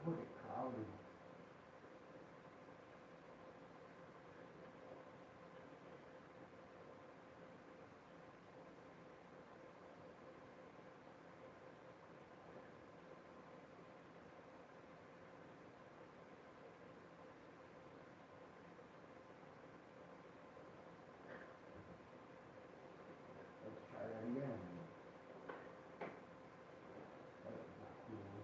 put it cloudy. Let's try that again. That's not cool.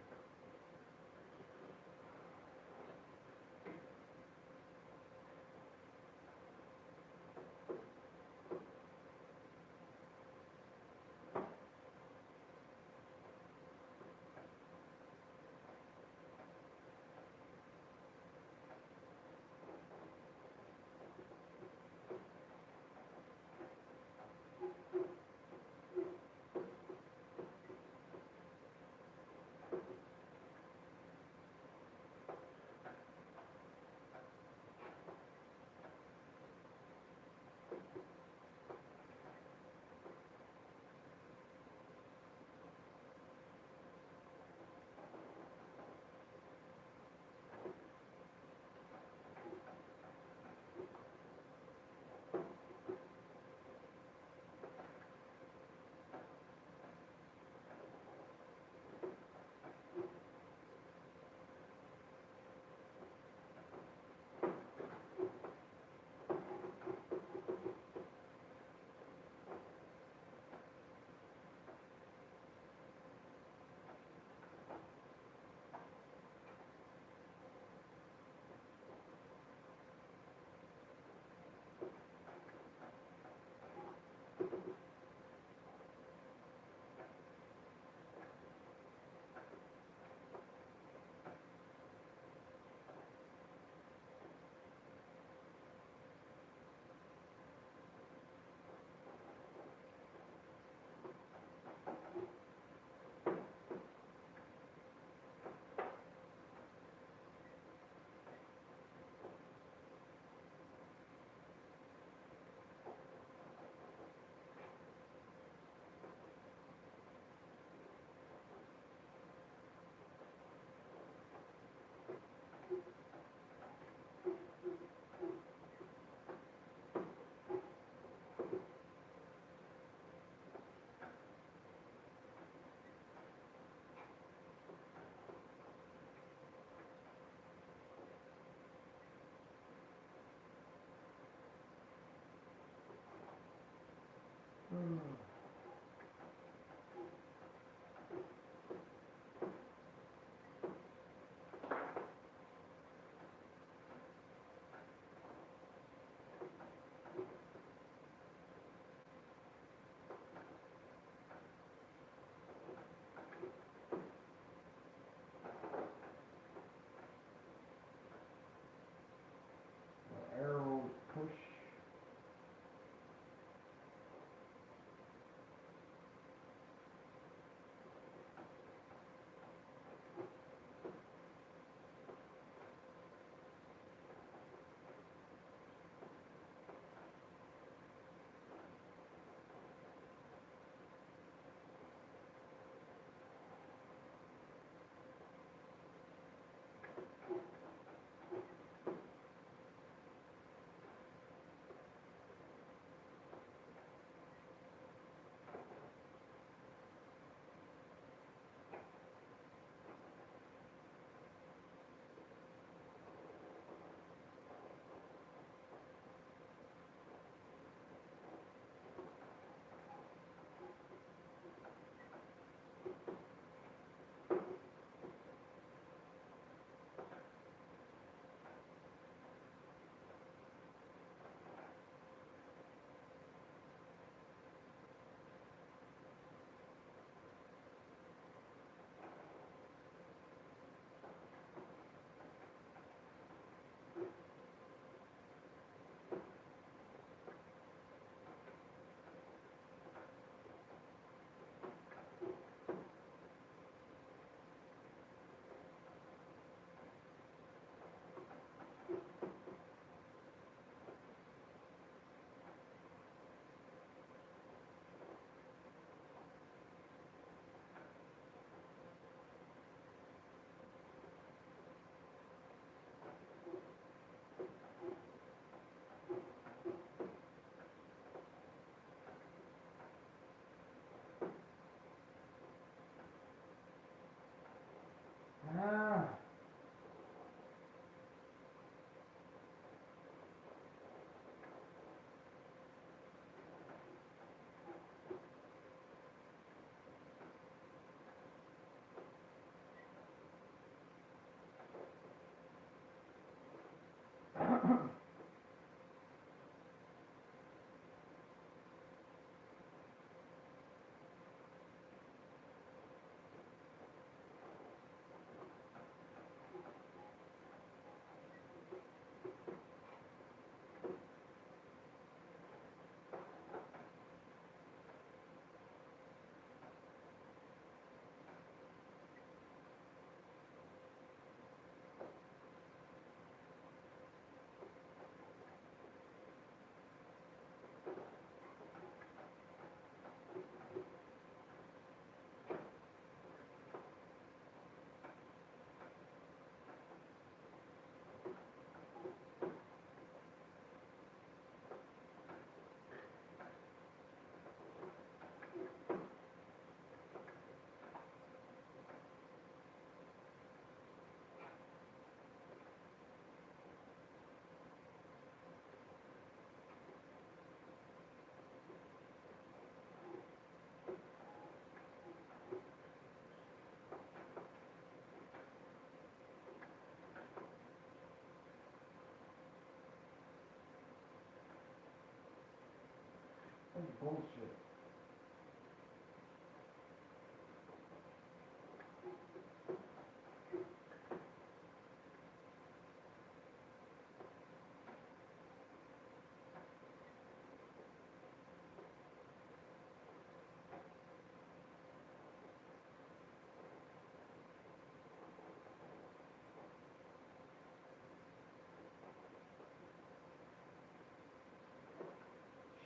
That's bullshit.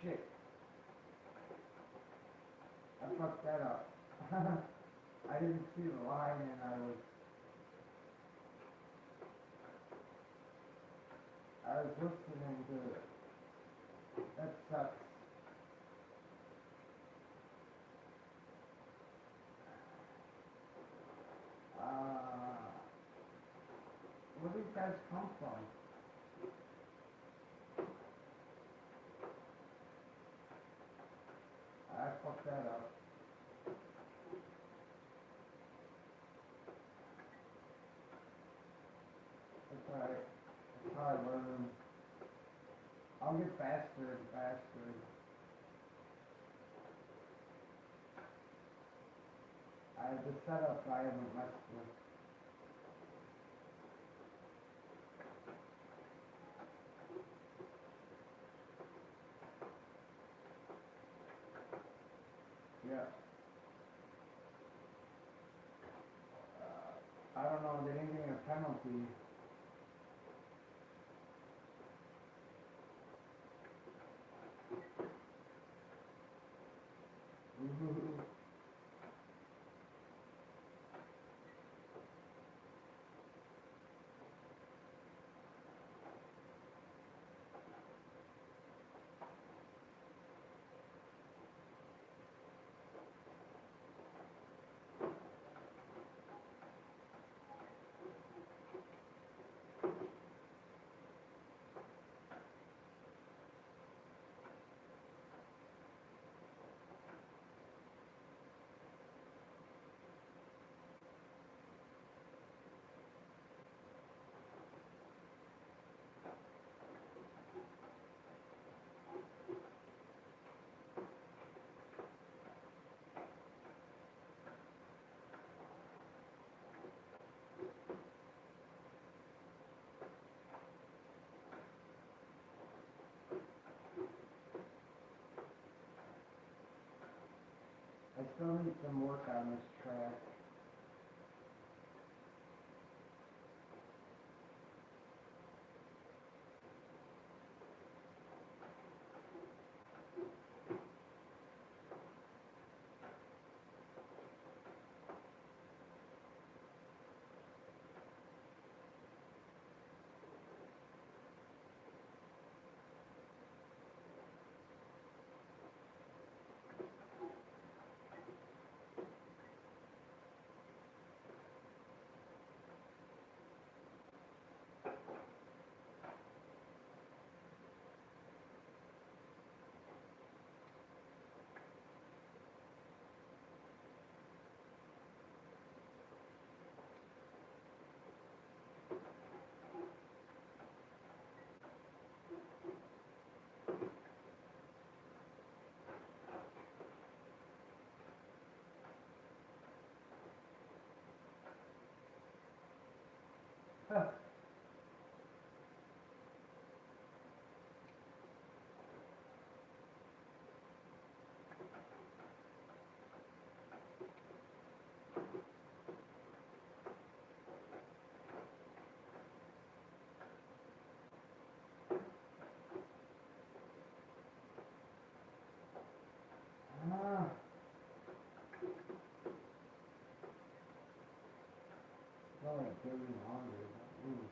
Shit. I fucked that up. I didn't see the line and I was listening to it. That sucks. Where do these guys come from? I fucked that up. It's alright. It's hard learning. I'll get faster and faster. The setup I haven't messed with. Yeah. I don't know, they didn't give me a penalty. I still need some work on this track. Ah. Feel like getting hungry. Ooh.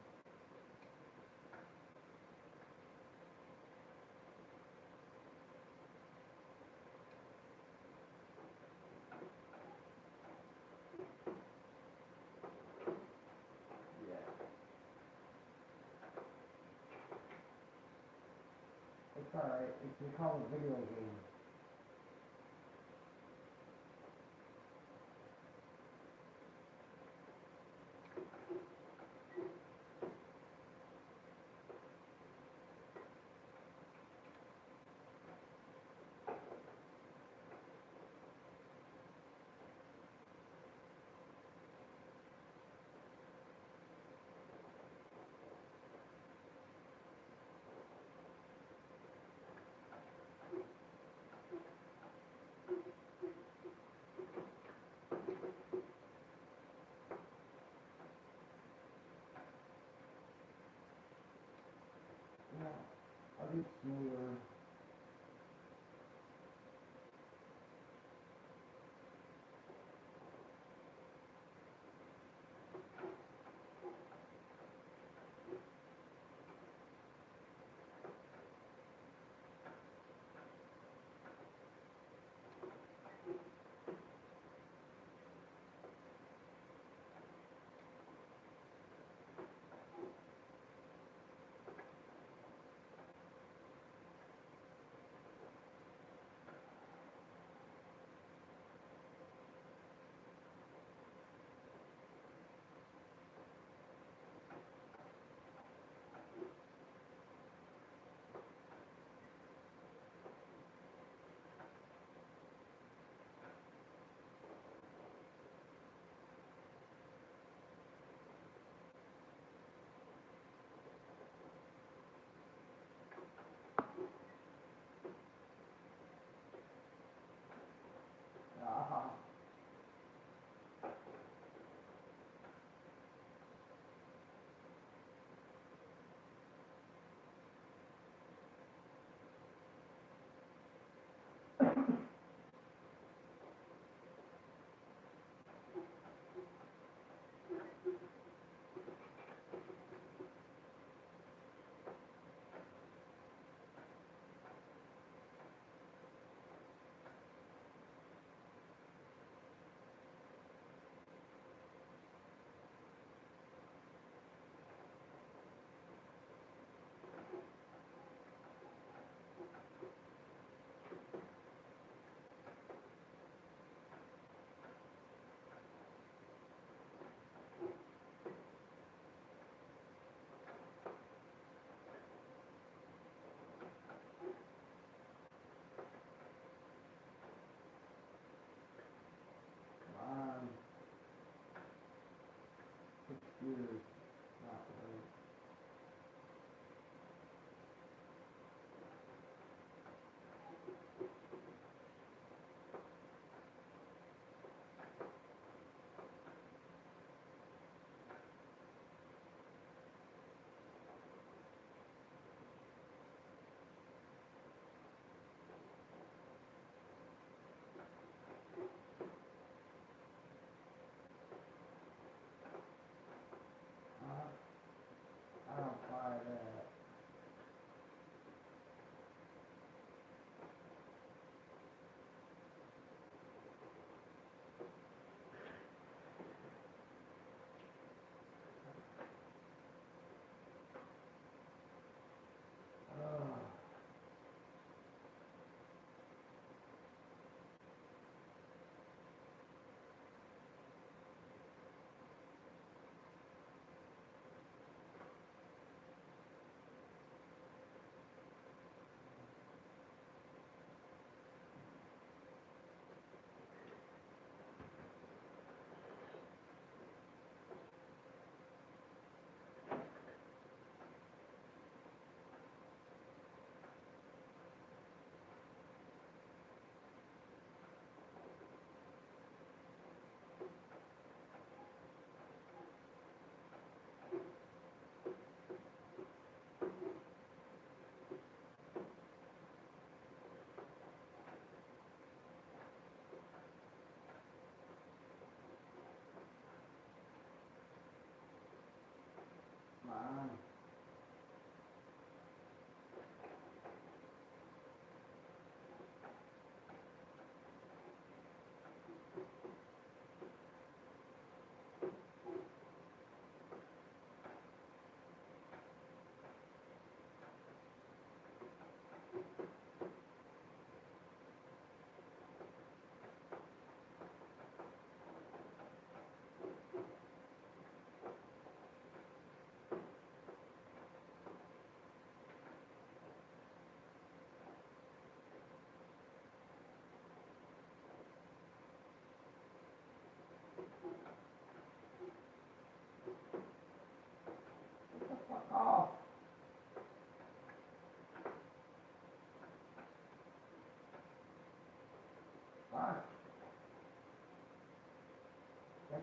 Yeah. It's alright. It's called a video game. Yeah. I'll get smoother.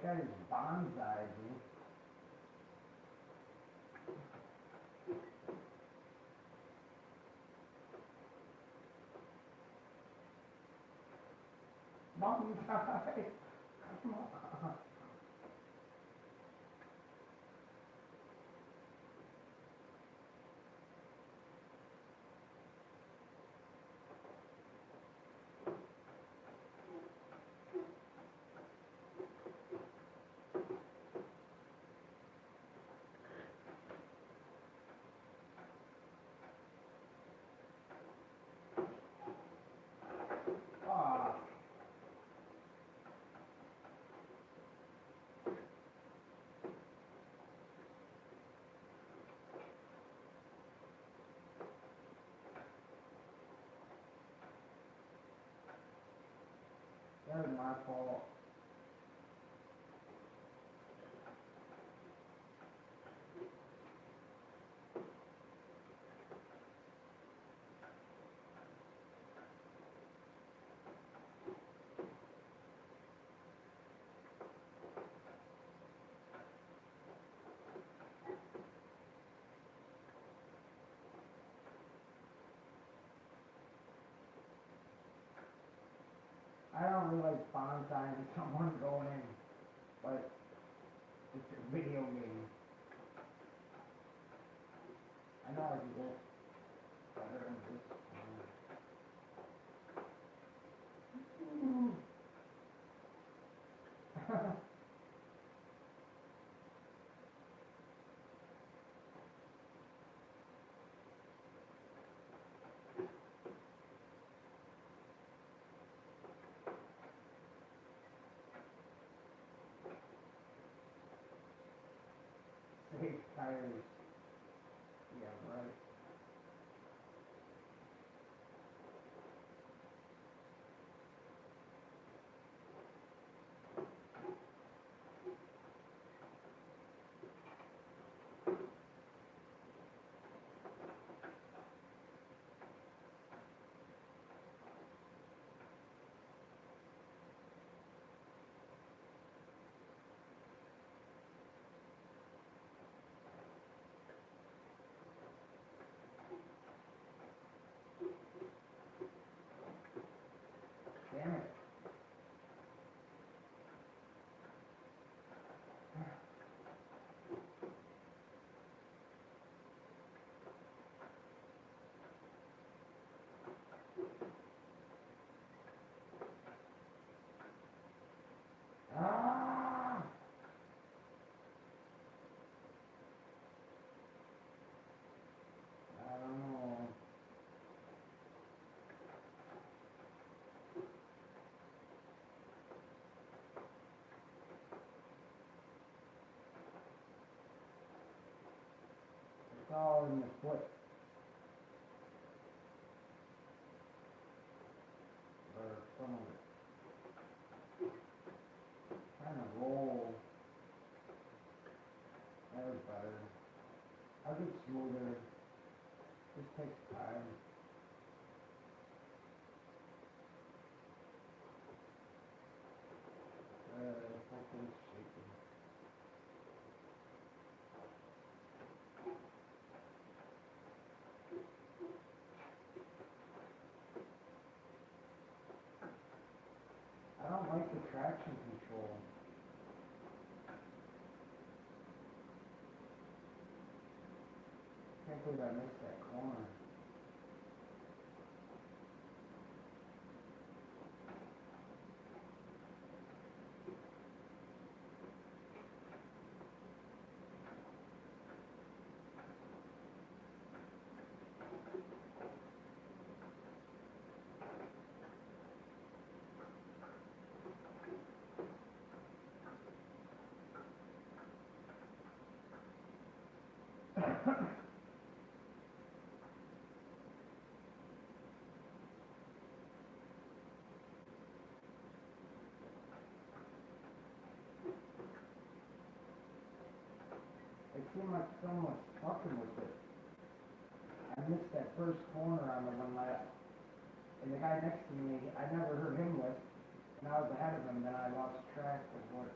That guy is bonsai, dude. Bonsai! Come on. Ah. That was my fault. I don't really like bonsai and someone going in, but it's a video game. I know I can get better than this. Safe tires. Yeah, right. Damn it. Ah! I don't know. It's all in the foot. Or some of it. Trying to roll. That was better. I'll get smoother. This takes time. Hopefully it's shaking. I don't like the traction control. Can't believe I missed that corner. It seemed like someone was fucking with it. I missed that first corner on the one lap. And the guy next to me, I never heard him lift. And I was ahead of him, then I lost track of what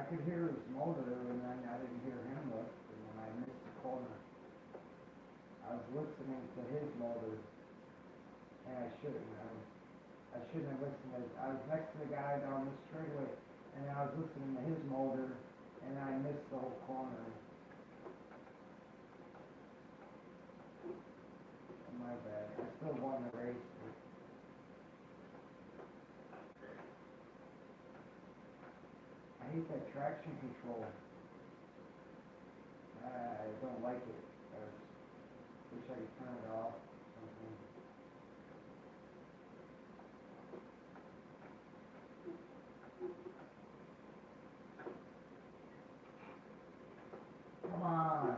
I could hear his motor, and then I didn't hear him lift, and then I missed the corner. I was listening to his motor, and I shouldn't have. I shouldn't have listened. I was next to the guy down the straightaway, and I was listening to his motor, and I missed the whole corner. My bad. I still won the race. I hate that traction control. I don't like it. I wish I could turn it off. Something. Come on.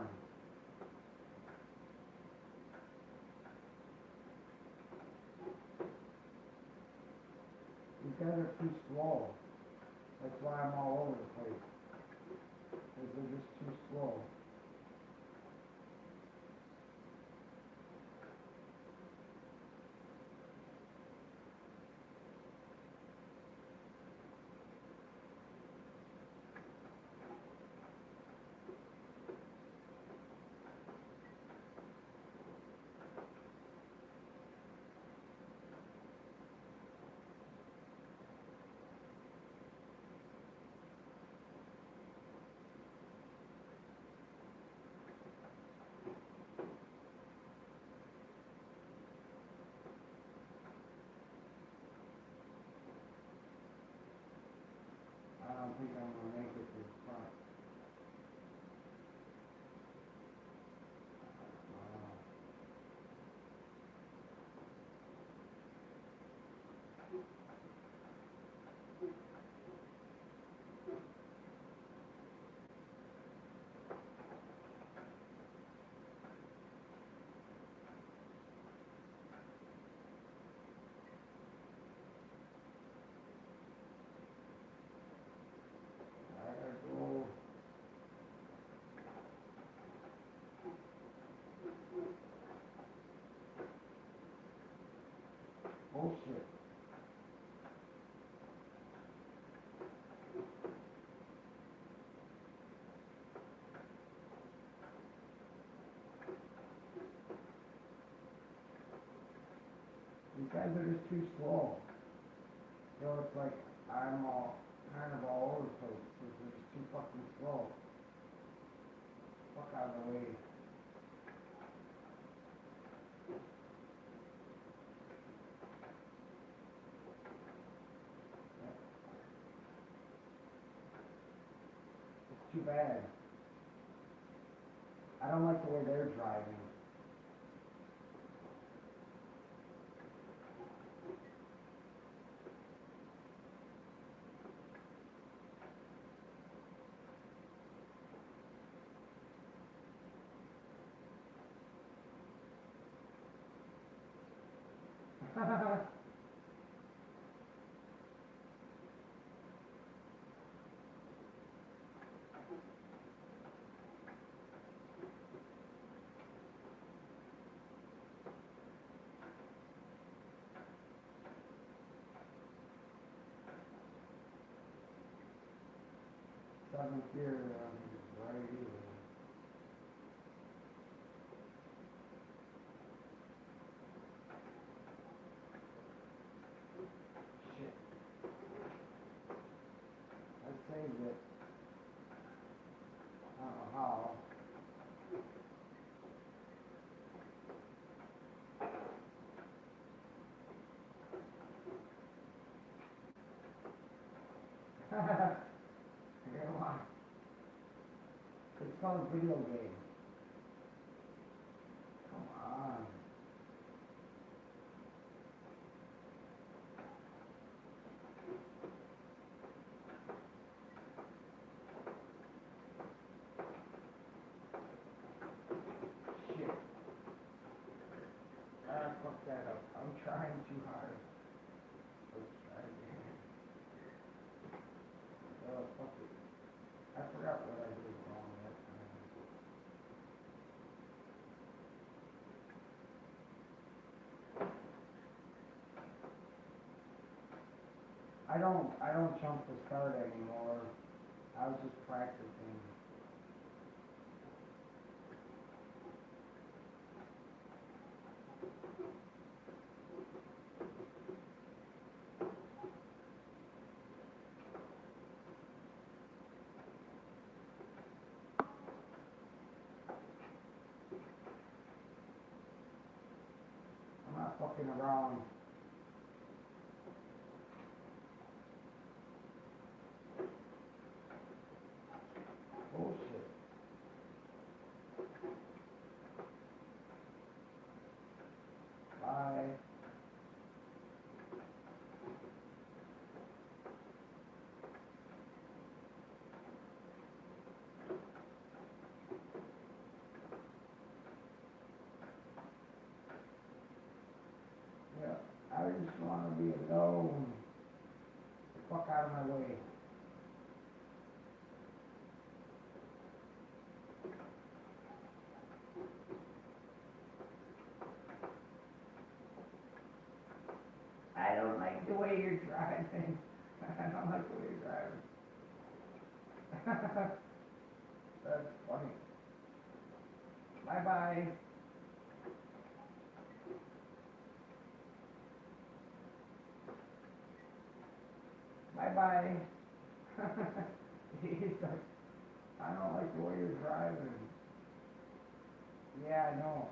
These guys are too slow. That's why I'm all over the place. Because they're just too slow. I don't think I'm going to make it to the front. I gotta go. Bullshit. These guys are just too slow. So it's like I'm all kind of all over the place because they're just too fucking slow. Fuck out of the way. It's too bad. I don't like the way they're driving. Seventh gear, right here. Shit. I saved it. I don't know how. Come on. It's called a video game. Come on. Shit. Ah, fuck that up. I'm trying too hard. Let's try again. Oh, fuck it. I forgot what I did wrong that time. I don't jump the start anymore. I was just practicing. I'm not fucking around. Bullshit. Bye. Yeah, I just want to be alone. Get the fuck out of my way. I don't like the way you're driving. I don't like the way you're driving. That's funny. Bye-bye. Bye-bye. He's like, I don't like the way you're driving. Yeah, I know.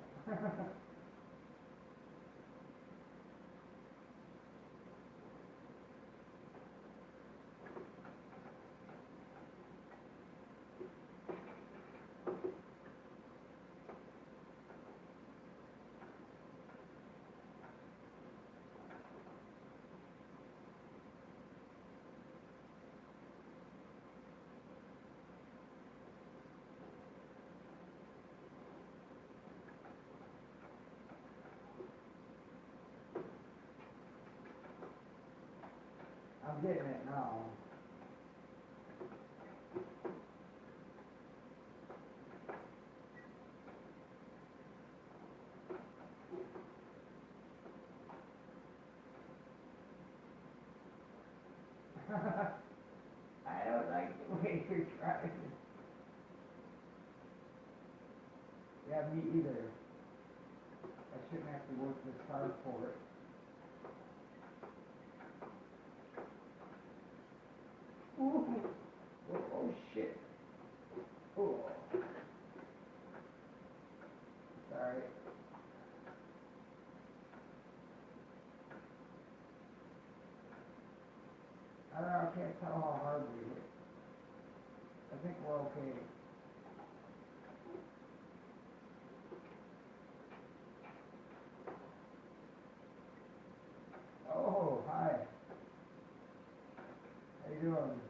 I'm getting it now. I don't like the way you're driving. Yeah, me either. I shouldn't have to work this hard for it. Ooh. Oh, oh shit. Oh. Sorry. I don't know, I can't tell how hard we hit. I think we're okay. Oh, hi. How you doing?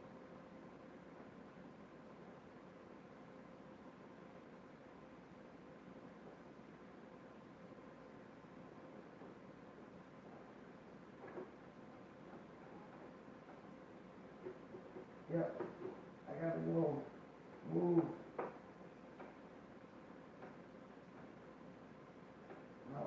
Yep. I gotta go move. No.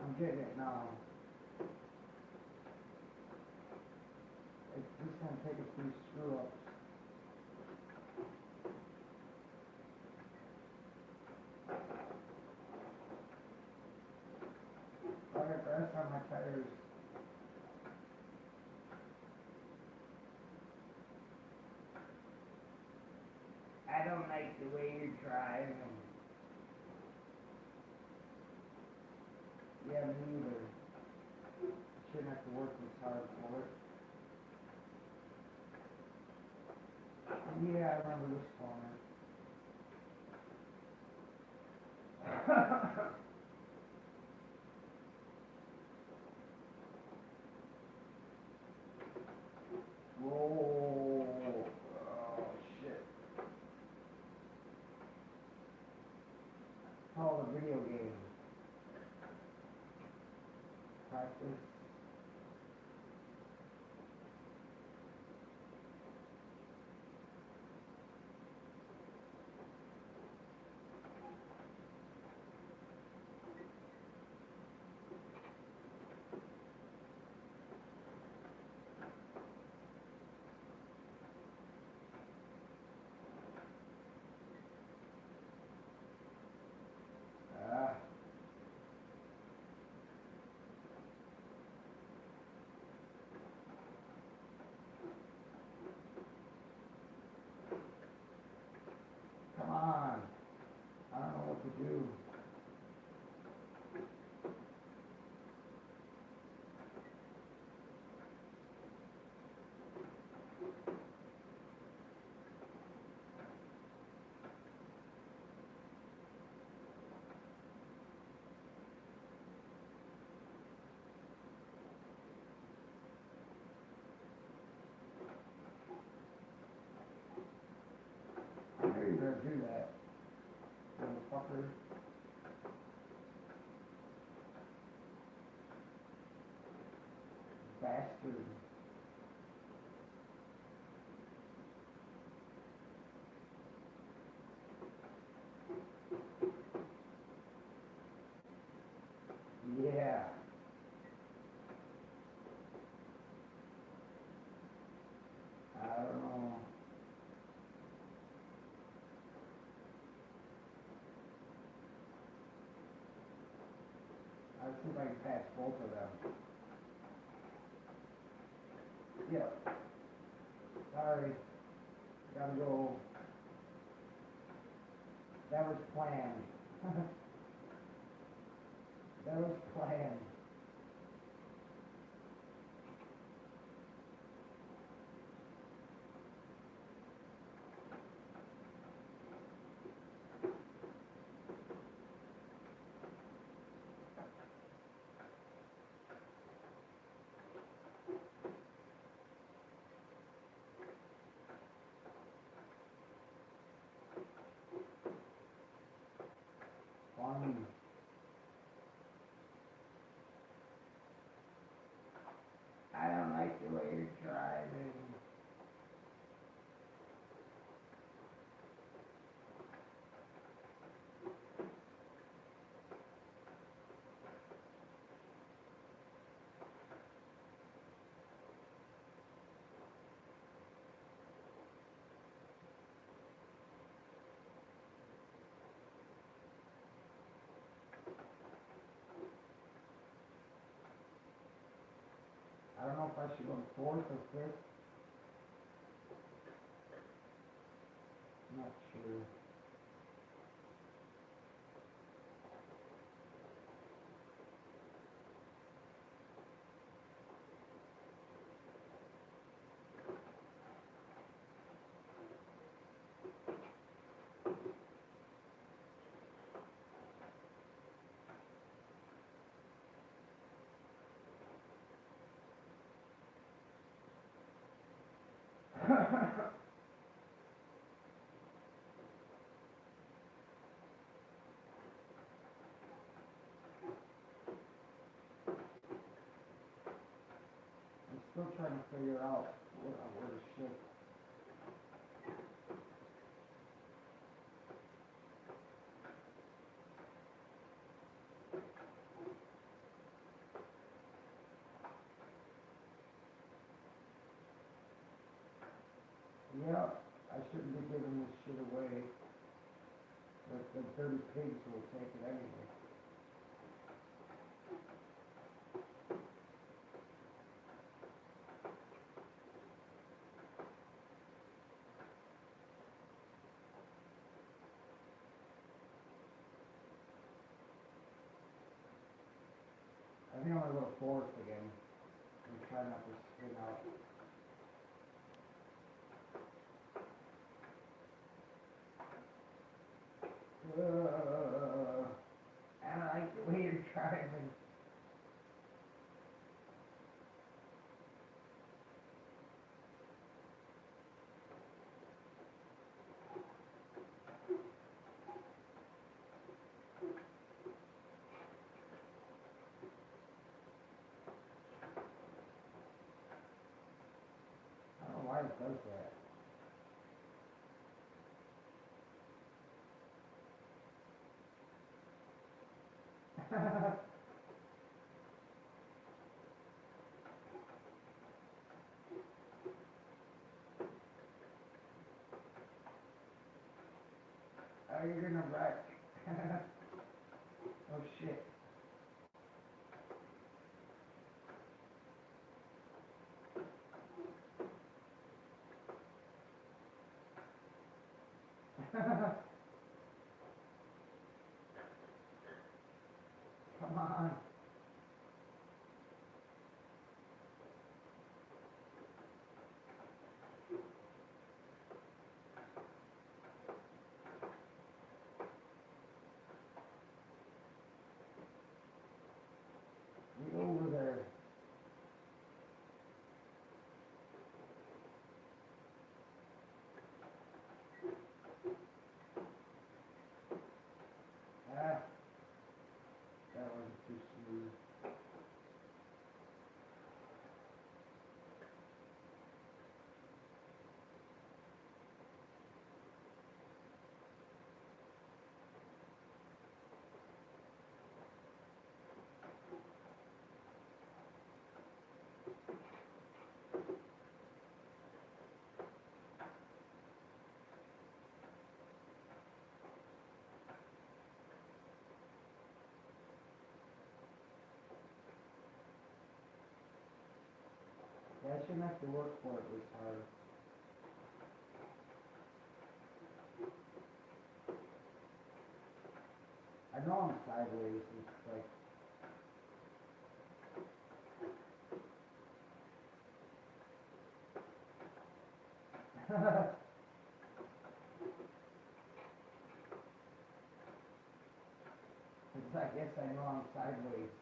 I'm getting it now. It's just gonna take a few screw ups. I got grass on my tires. I don't like the way you're driving. Yeah, me either. Shouldn't have to work this hard for it. Yeah, I remember this corner. Whoa. Oh, shit. It's called a video game. Practice. to do. I knew you were gonna do that, motherfucker. Bastard. Yeah. I don't know. I'll see if I can pass both of them. Yep. Sorry. Gotta go. That was planned. That was planned. Funny. I don't like the way you're driving. I don't know if I should go fourth or fifth. Not sure. I'm still trying to figure out where to shift. Yep, I shouldn't be giving this shit away. But the dirty pigs will take it anyway. I think I'm gonna go fourth again. And try not to spin out. I don't like the way you're driving. I don't know why it does that. Oh, you're gonna wreck. Oh shit. shouldn't have to work for it this hard. I know I'm sideways, it's like, I guess I know I'm sideways.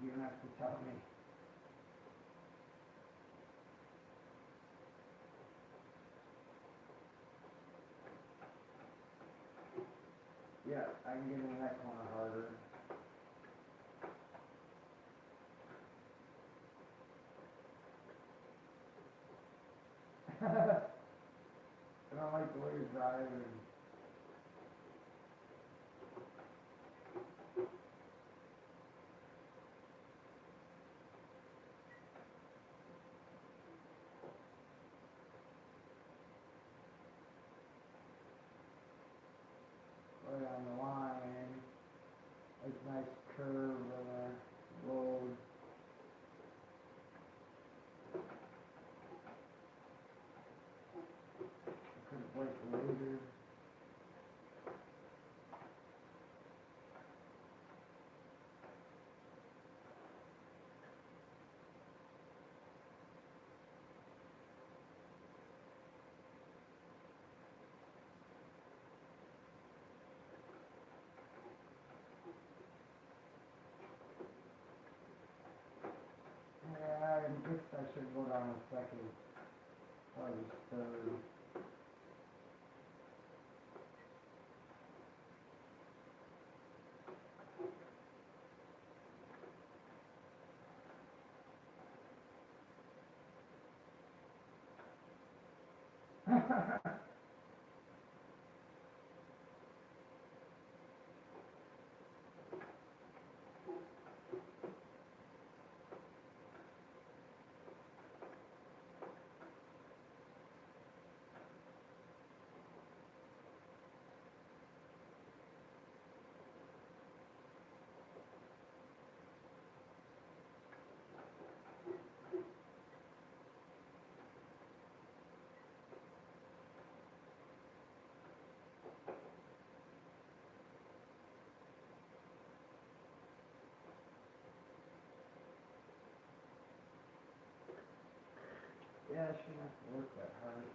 You don't have to tell me. Yeah, I can get in that corner harder. I don't like the way you're driving. Right on the line. It's a nice curve on the road. Could have braked later. Yeah, I guess I should go down a second. Probably third. Yeah, I shouldn't have to work that hard.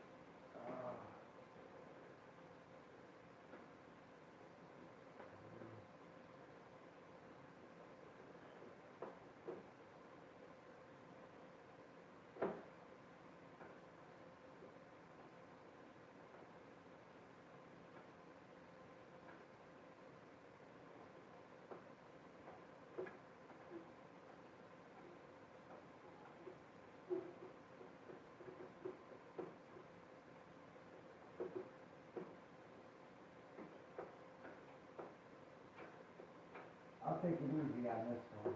I'll take it easy on this one.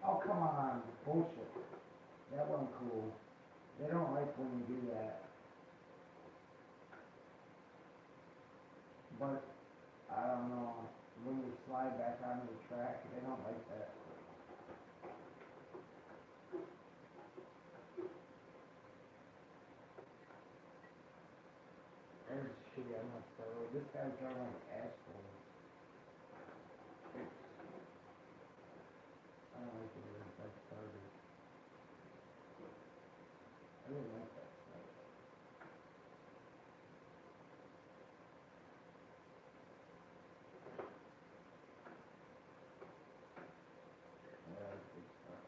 Oh, come on, bullshit. That wasn't cool. They don't like when you do that. But, I don't know, when you slide back onto the track, they don't like that. There's shit on this road. This guy's driving like asshole. I don't like it when that started. I didn't like that start. Yeah, that's a good start.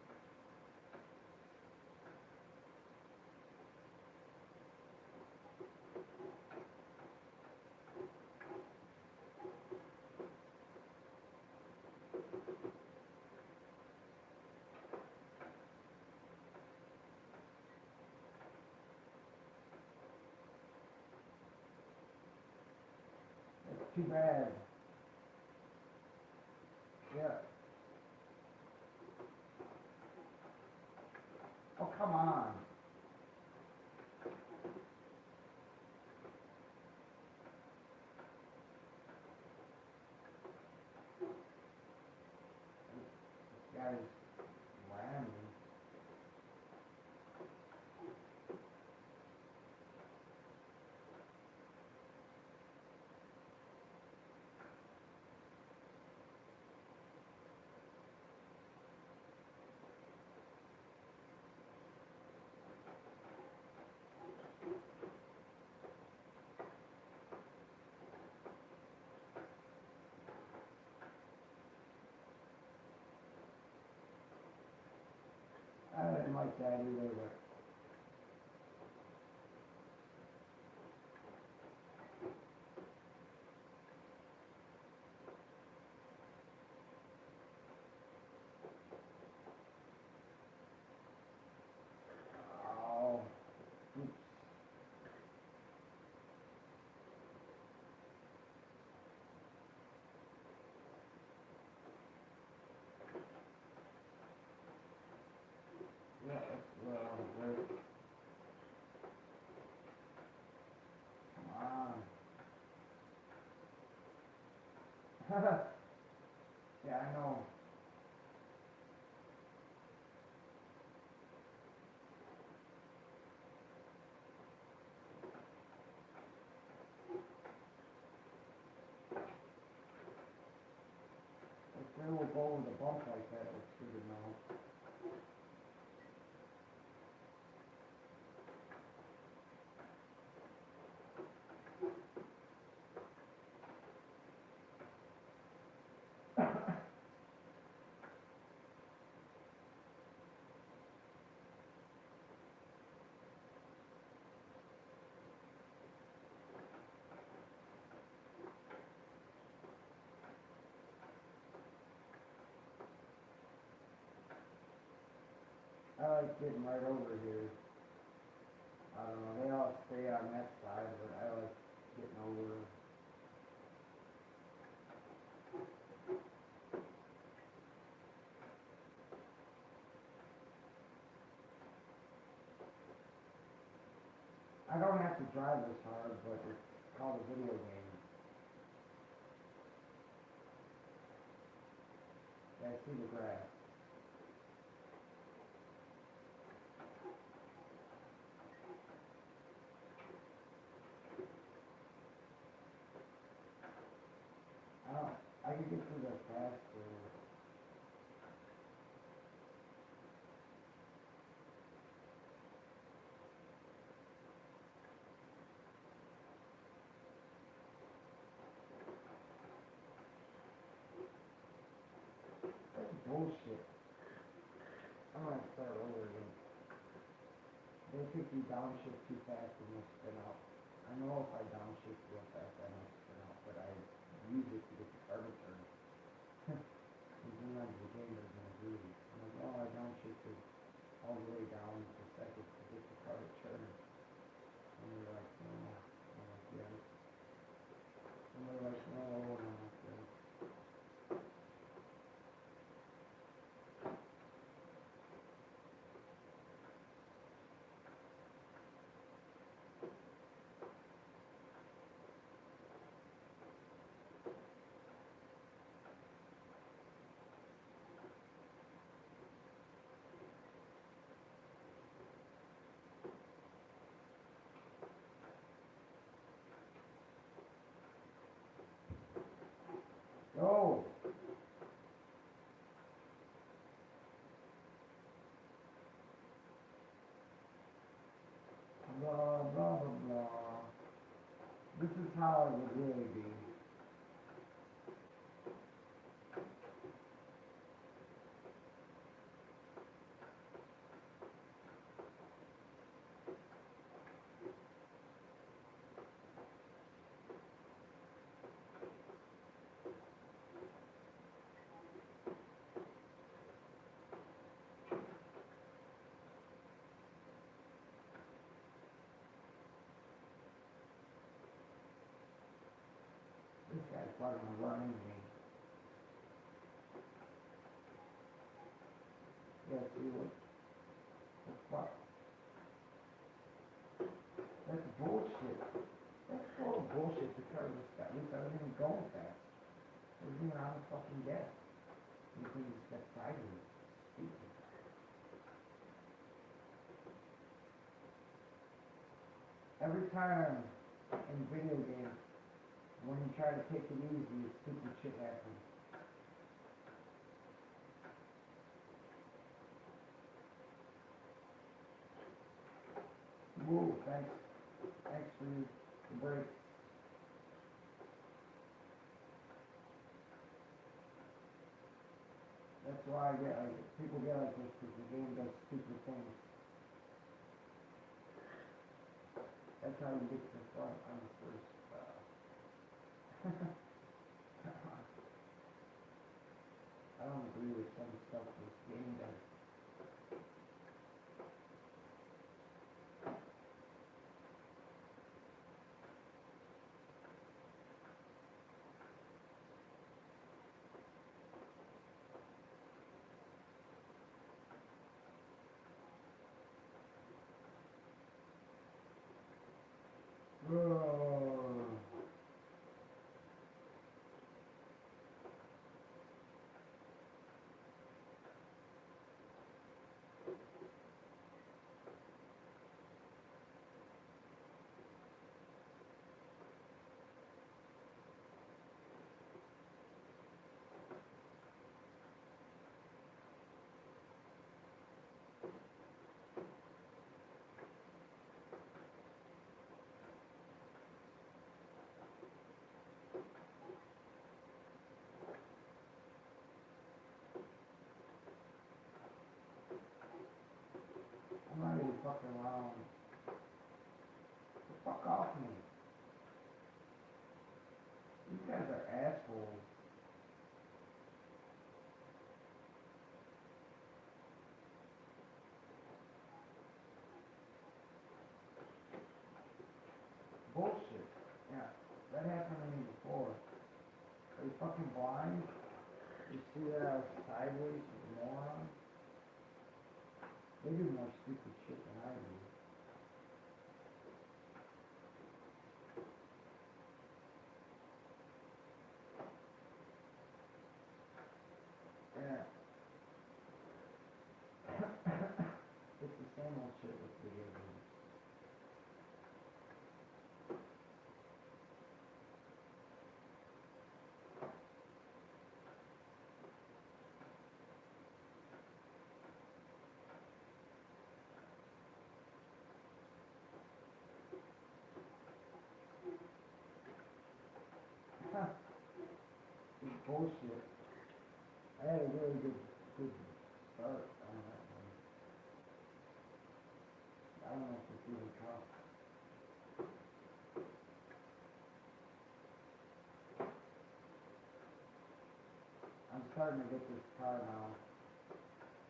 too bad. Yeah. Oh, come on. This guy's whamming. I didn't like that either, but oh, oops. Yeah, well, wait. Come on. Yeah, I know. If they will go over the bump like that, it's good to know. I like getting right over here. I don't know, they all stay on that side, but I like getting over. I don't have to drive this hard, but it's called a video game. Yeah, I see the grass. I can get through that faster. That's bullshit. I'm gonna start over again. They think you downshift too fast and you'll spin out. I know if I downshift real fast, I don't spin out, but I use it to get the car to turn. And sometimes the game doesn't agree. I'm like, oh, I downshifted all the way down to second to get the car to turn. And they're like, no. I'm like, yeah. And they're like, no. And I'm like, yeah. Go! Blah, blah, blah, blah. This is how it would really be. part of my running game. Yeah, see what the fuck? That's bullshit. That's total bullshit because this guy, at least I wasn't even going fast. I was even on the fucking gas. You can just get sideways. Stupid. Every time in video games, when you try to take it easy, stupid shit happens. Whoa, thanks. Thanks for the break. That's why I get like, people get like this because the game does stupid things. That's how you get to the front on the first, I don't agree with some stuff this game does. Whoa. I'm not even fucking around. The fuck off me. These guys are assholes. Bullshit. Yeah, that happened to me before. Are you fucking blind? You see that I was sideways, you moron? They do more stupid shit than I do. Yeah. It's the same old shit with video games. It's bullshit. I had a really good start on that one. I don't know if it's even tough. I'm starting to get this car now.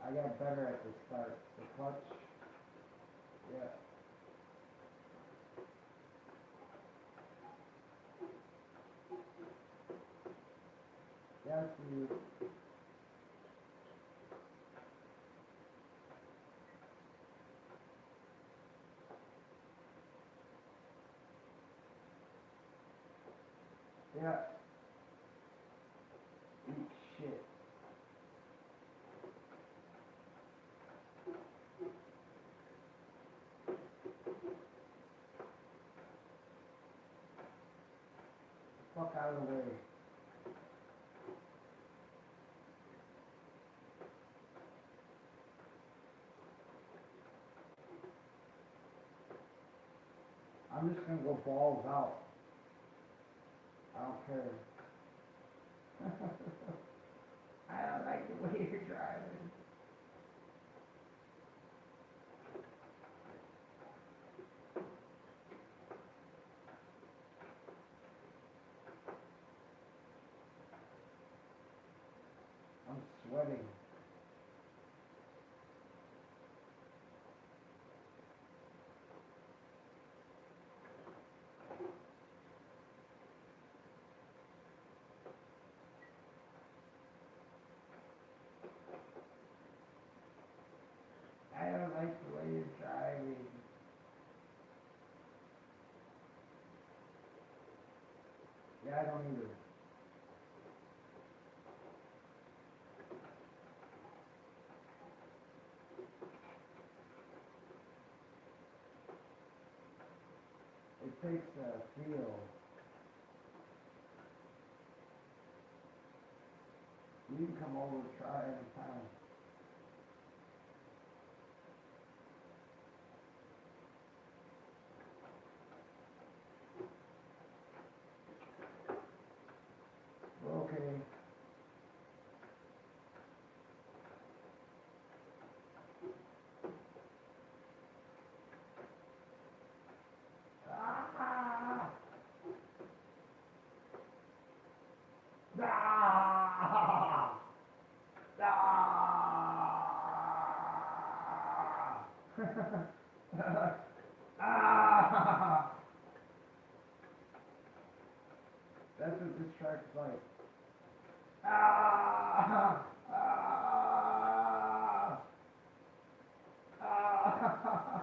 I got better at the start. The clutch, yeah. Yeah, see. Yeah. Eat shit. Fuck out of the way. I'm just gonna go balls out. I don't care. I don't like the way you're driving. I'm sweating. Yeah, I don't either. It takes a feel. You can come over and try anytime. We're okay. Ah! Ah! Ah! Ah! That's what this track's like. Ah! Ah! Ah!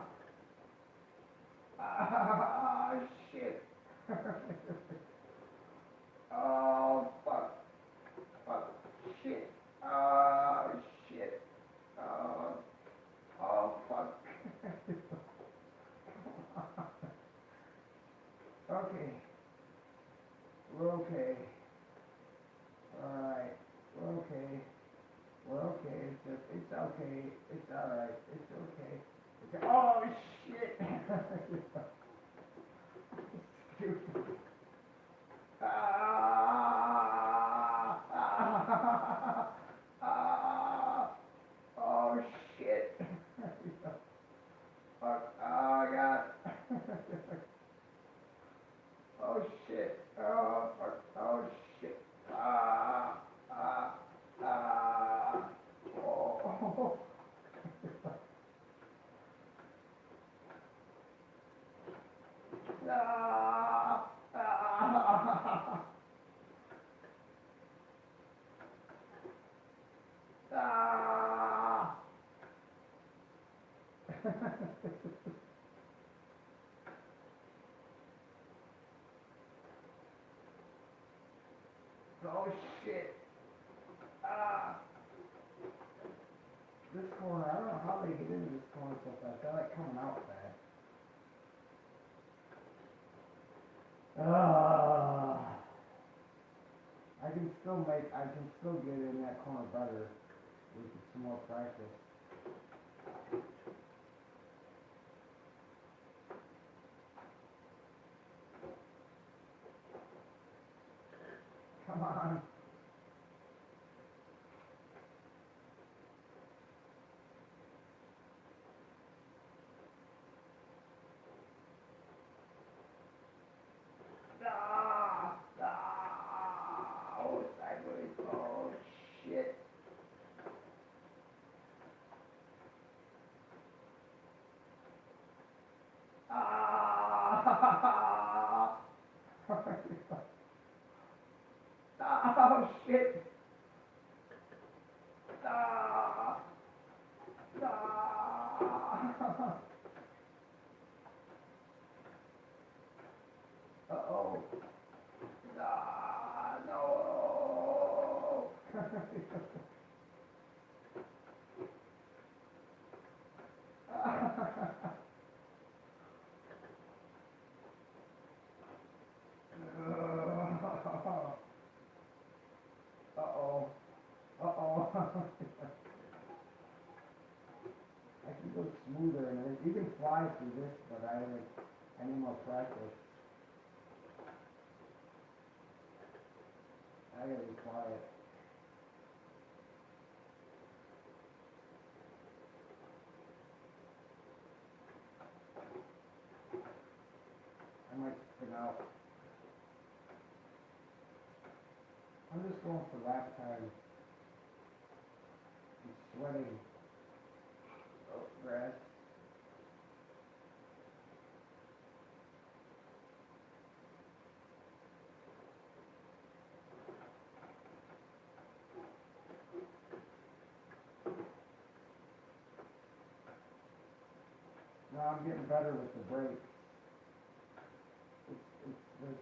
Ah! Shit! Oh, fuck. Fuck. Shit. Oh, shit. Oh, oh, fuck. Okay. We're okay. Alright. We're okay. We're okay. It's okay. It's alright. It's okay. It's, oh, shit. Stupid. Ah! Ah! Ah! Oh, shit. Fuck. Oh, God. Oh, shit. Oh, fuck. Oh, shit. Ah! Ah! Ah! Oh. Ah! Ah! Ah! Oh, shit. Ah! This corner, I don't know how they get into this corner so fast. I like coming out fast. Ah! I can still get in that corner better with some more practice. Come on. Ah! Ah! Oh, sideways. Oh, shit. Ah! Oh, shit. Ah! Ah! Uh-oh. Ah, no. Uh-oh. Uh-oh. I can go smoother and you can fly through this, but I need more practice. I gotta be quiet. I might spin out. I'm just going for lap time. I'm sweating. Oh, grass. No, I'm getting better with the brakes. There's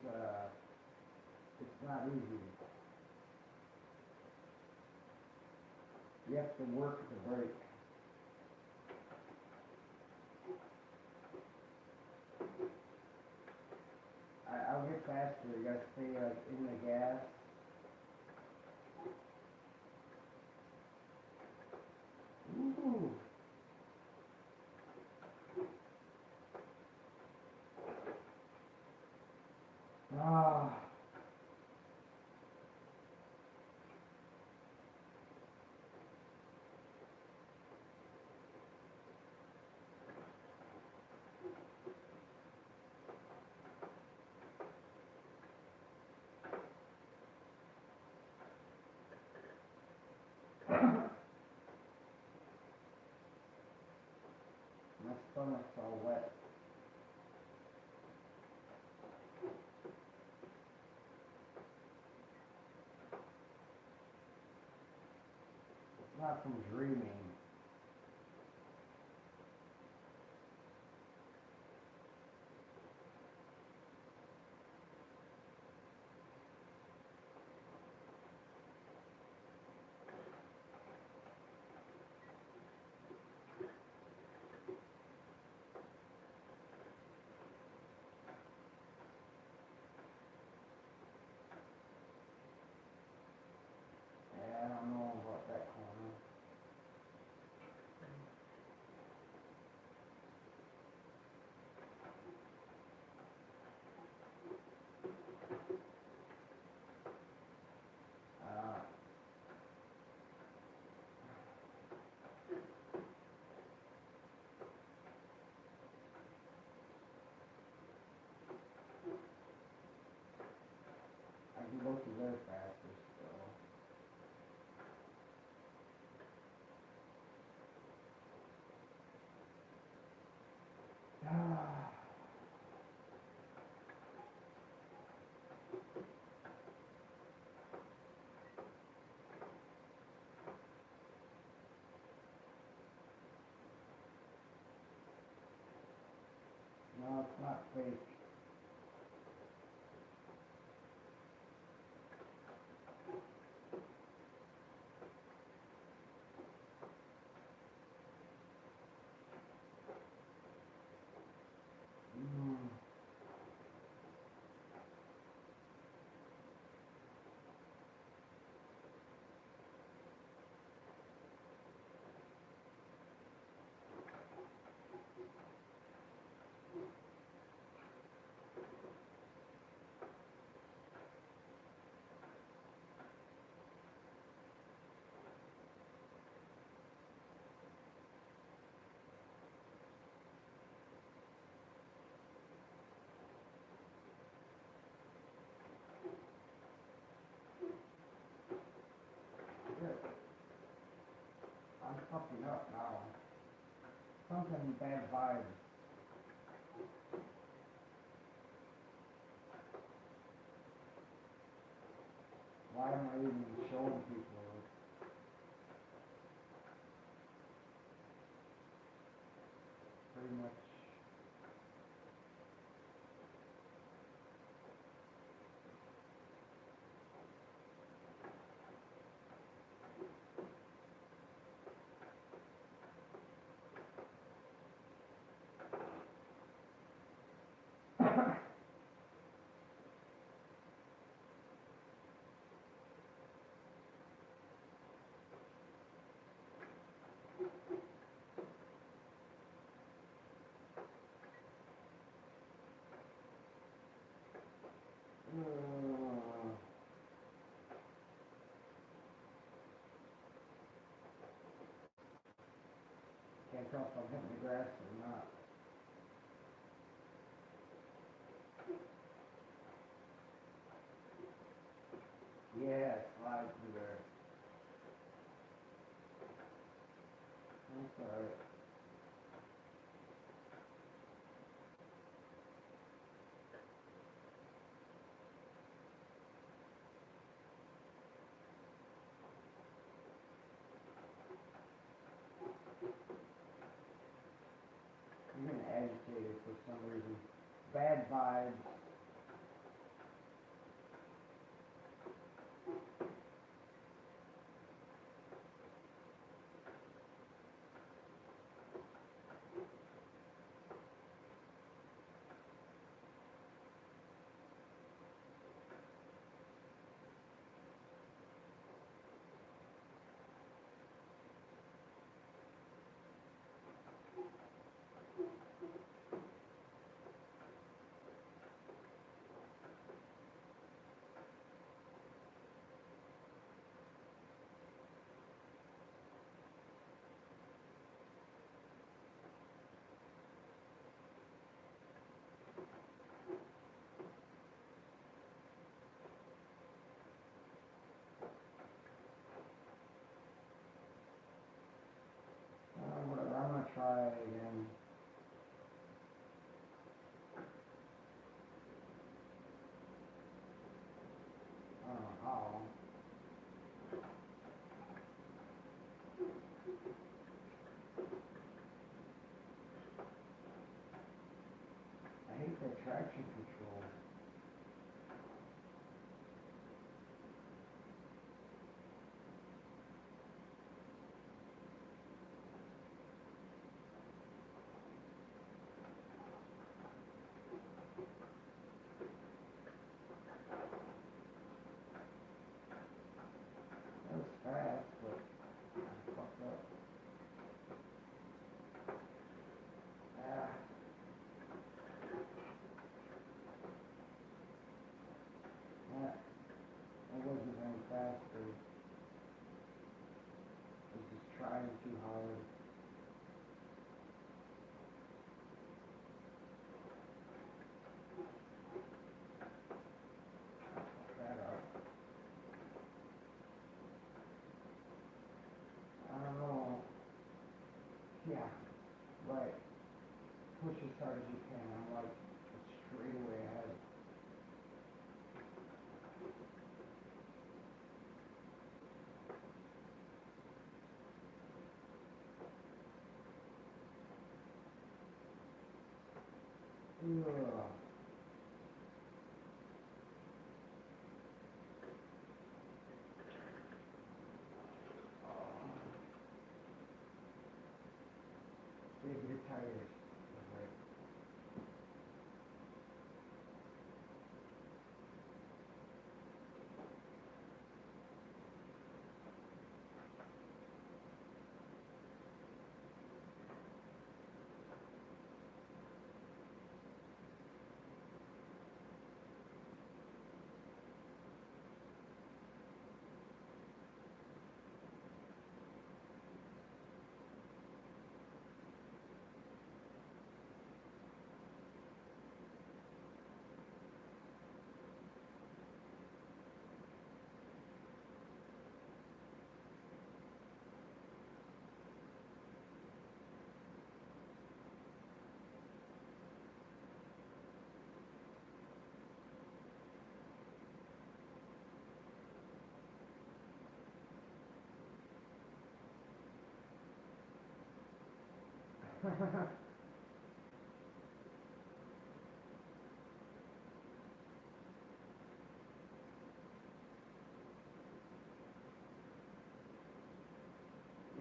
It's not easy. You have to work the brake. I'll get faster. You gotta stay like in the gas. Ooh. Ah. My stomach's all wet. It's not from dreaming. Yeah, I don't know about that corner. Uh, I can go through there faster still. Ah. No, it's not fake. Mm. Good. I'm pumping up now. Something bad vibes. Why am I even showing people? Pretty much. Can't tell if I'm hitting the grass or not. Yeah, slide through there. That's alright. I'm getting agitated for some reason. Bad vibes. fast or was just trying too hard. Fuck that up. I don't know. Yeah, right. Push as hard as you can. I'm like straight away ahead. Ugh. Big your tires. Right.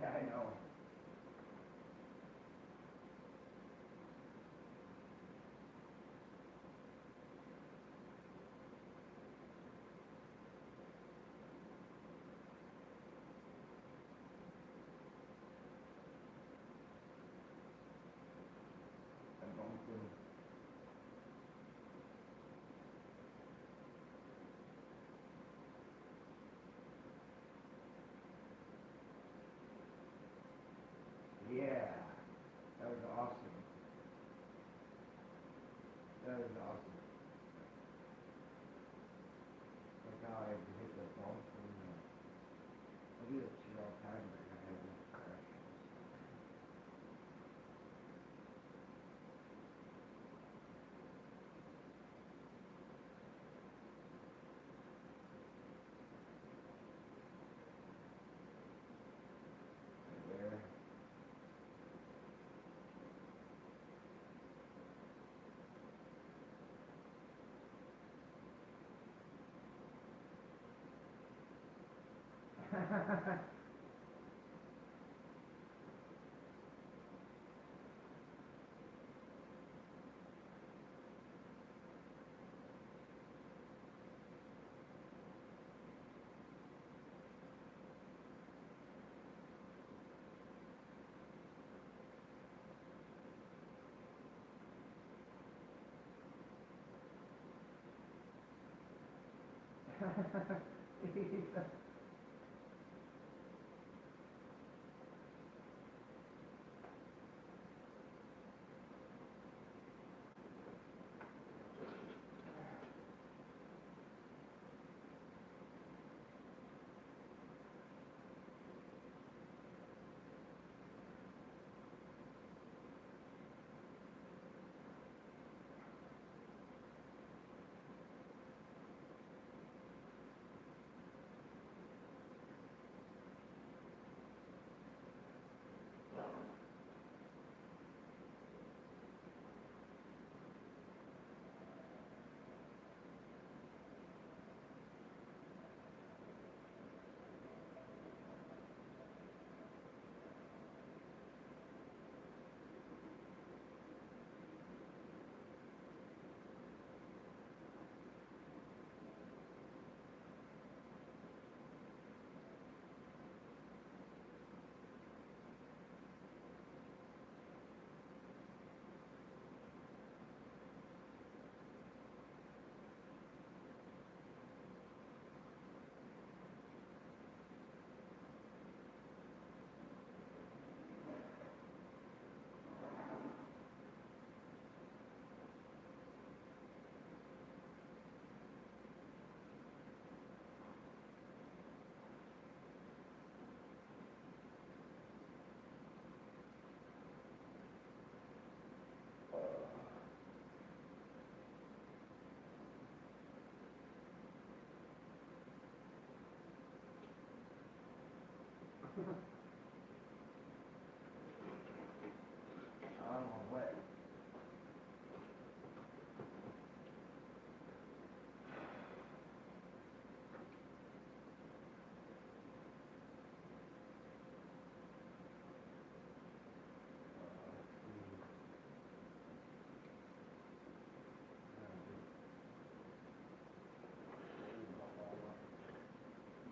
Yeah, I know. I'm going to. Yeah, that was awesome. That was awesome. Like how I hit the ball from I do that shit all the time, but I have no crash. Right there. I'm wet.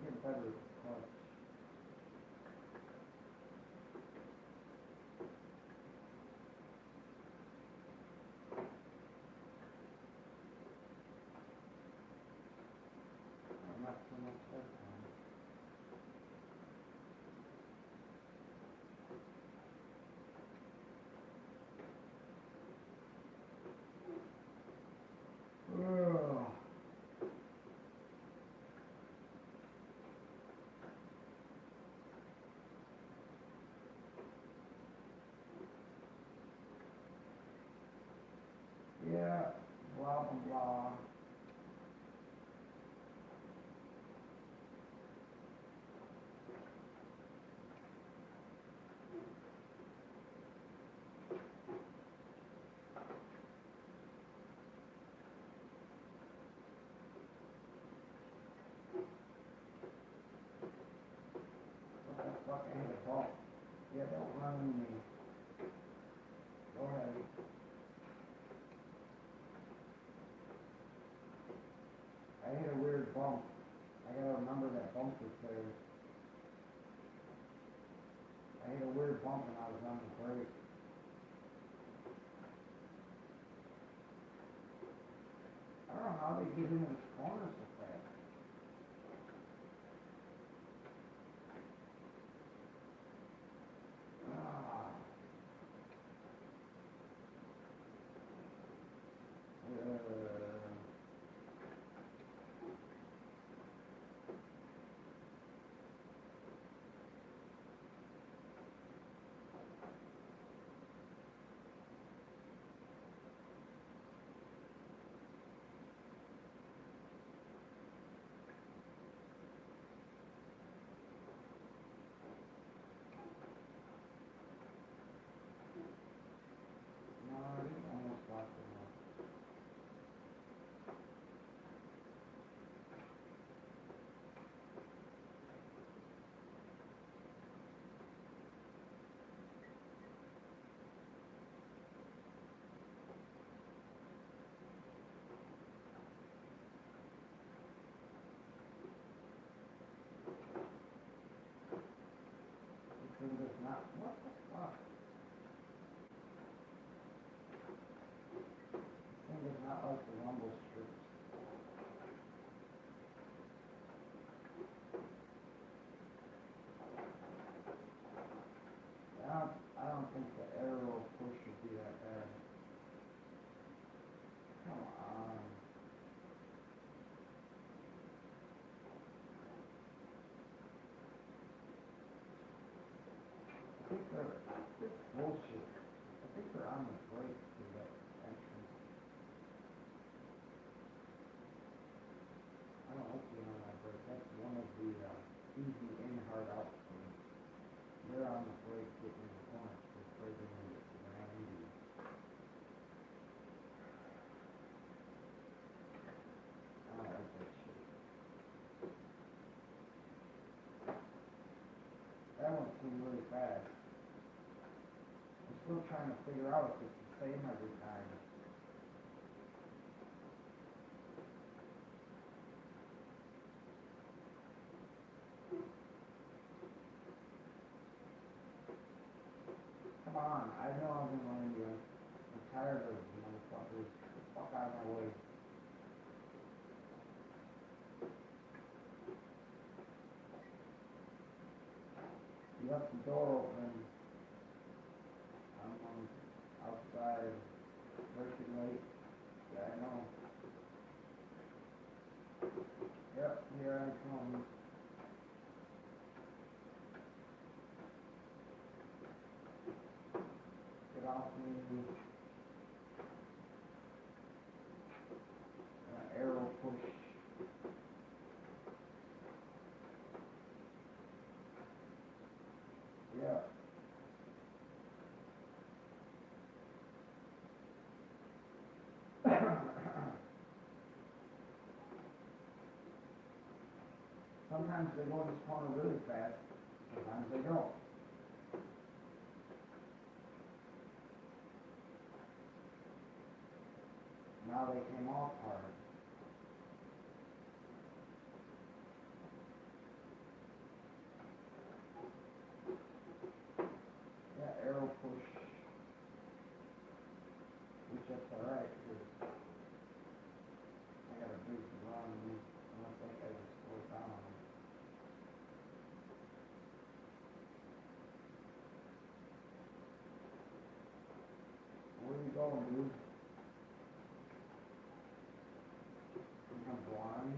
Get better with the clutch. Not so much that time. Ugh. Yeah, blah blah blah. What the fuck ain't a ball? Yeah, don't run into me. Go ahead. I hit a weird bump. I gotta remember that bump was there. I hit a weird bump and I was on the brake. I don't know how they get into this corner so fast. Ah. No, I didn't almost lost it now. This thing does not. What the fuck? This thing does not like the rumble strips. I don't think the arrow push should be that bad. Come on. I think this bullshit. I think they're on the brake to that entrance. I don't like being on that brake. That's one of the easy in, hard out things. They're on the brake getting in the corner before they can get to the 90. I don't like that shit. That one seemed really fast. I'm still trying to figure out if it's the same every time. Come on, I know I'm gonna land you. I'm tired of you motherfuckers. Get the fuck out of my way. You left the door open. I'm outside. Working late. Yeah, I know. Yep, here I come. Get off me. Arrow push. Sometimes they go in this corner really fast, sometimes they don't. Now they came off hard. Yeah, arrow push. Which that's alright, because I got a big run, unless that guy just slows down on me. Where you going, dude? I'm blind.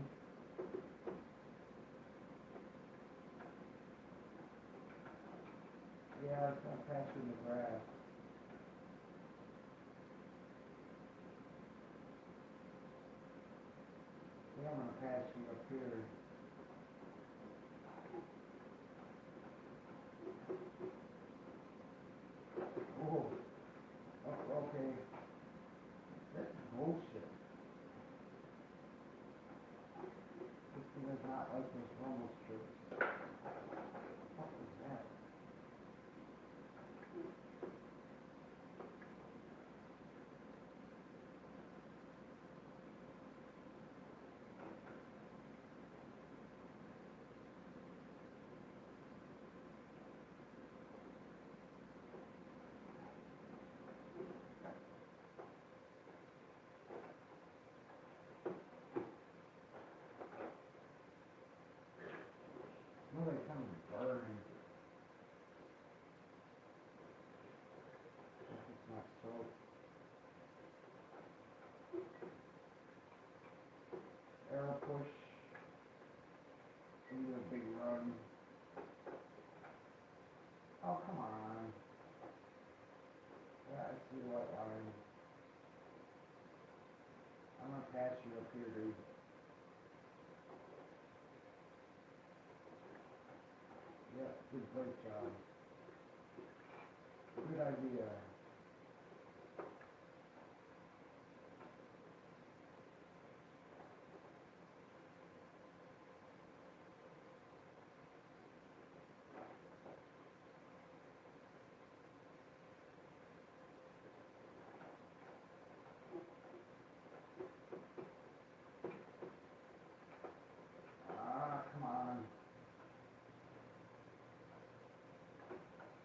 Yeah, it's gonna pass through the grass. Yeah, I'm gonna pass you up here. Oh, okay. That's bullshit. This thing is not like this normal strip. What is that? No, they kind of burn. It's not soap. Arrow push. Into a big run. Oh, come on. Yeah, I see the white line. I'm gonna pass you up here, dude. Yep, good break job. Good idea. Ah, come on.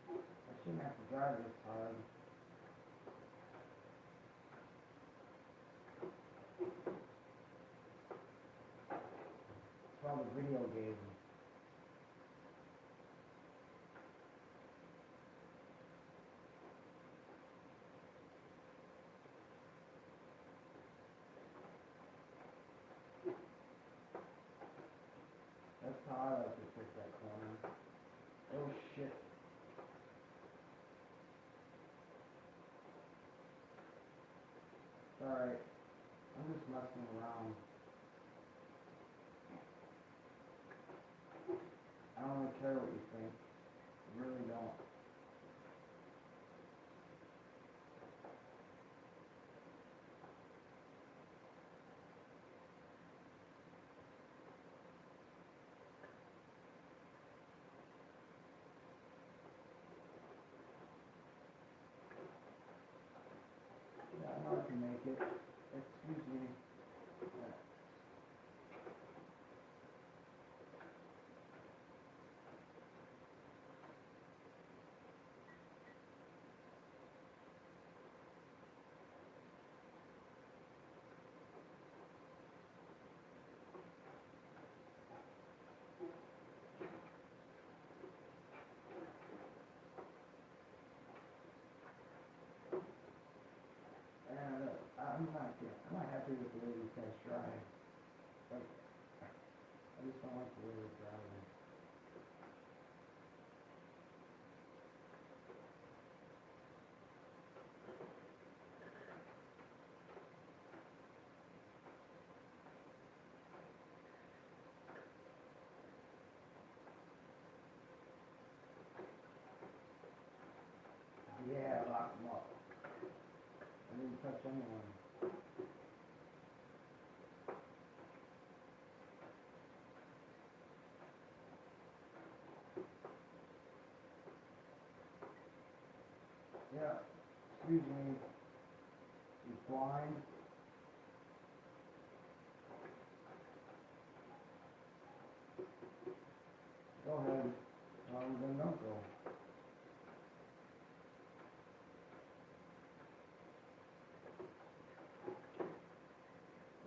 I shouldn't have to drive this hard. It's all the video games. That's how I like to pick that corner. Oh shit. Alright. I'm just messing around. I don't really care what you think. I really don't. Yeah, I know I can make it. Excuse me. And I'm not happy with the way these guys drive. Like, I just don't like the way they're driving. Yeah, lock them up. I didn't touch anyone. excuse me, is blind. Go ahead. Then don't go.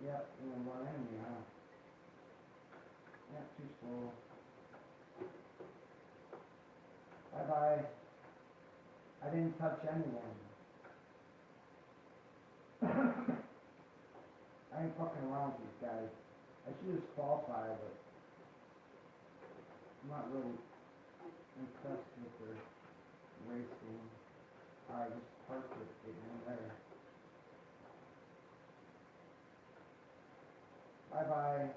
Yep, you didn't run into me, huh? Yep, too slow. Bye-bye. I didn't touch anyone. I ain't fucking around with these guys. I should just qualify, but I'm not really impressed with their racing. Alright, just parked it, getting in there. Bye-bye.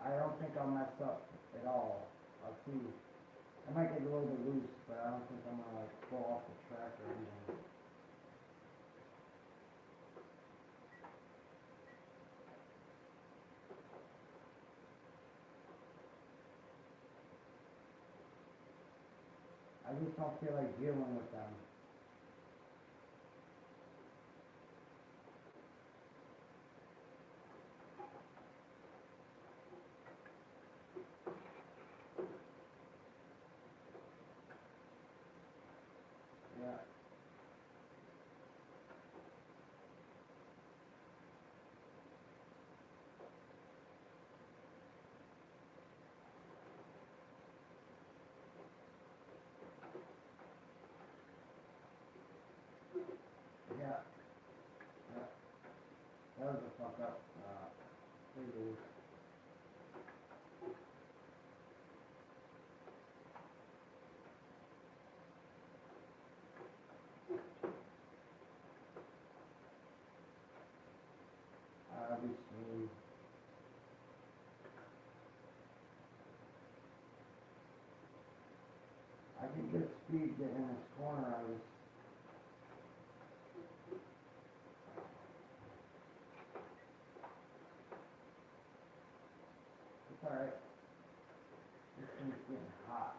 I don't think I'll mess up at all. I'll see. I might get a little bit loose, but I don't think I'm gonna like go off the track or anything. I just don't feel like dealing with them. Yeah. Yeah. Yeah. That was a fuck up. Figure. I'll be smooth. I could get speed getting in this corner. It's alright. This thing's getting hot.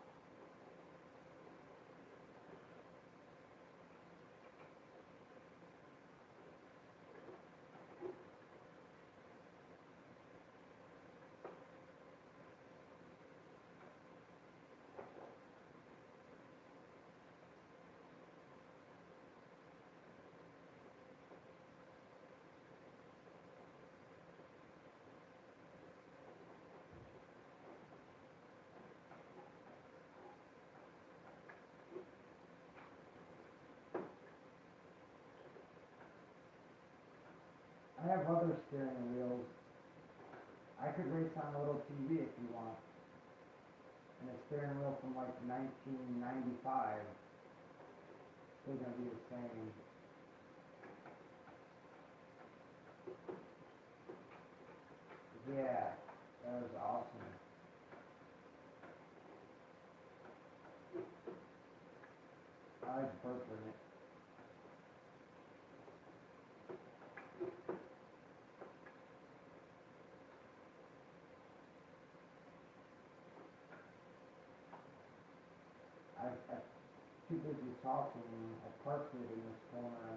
I have other steering wheels. I could race on a little TV if you want. And a steering wheel from like 1995. Still gonna be the same. Yeah, that was awesome. I like burping it. I'm too busy talking. I parked it in this corner.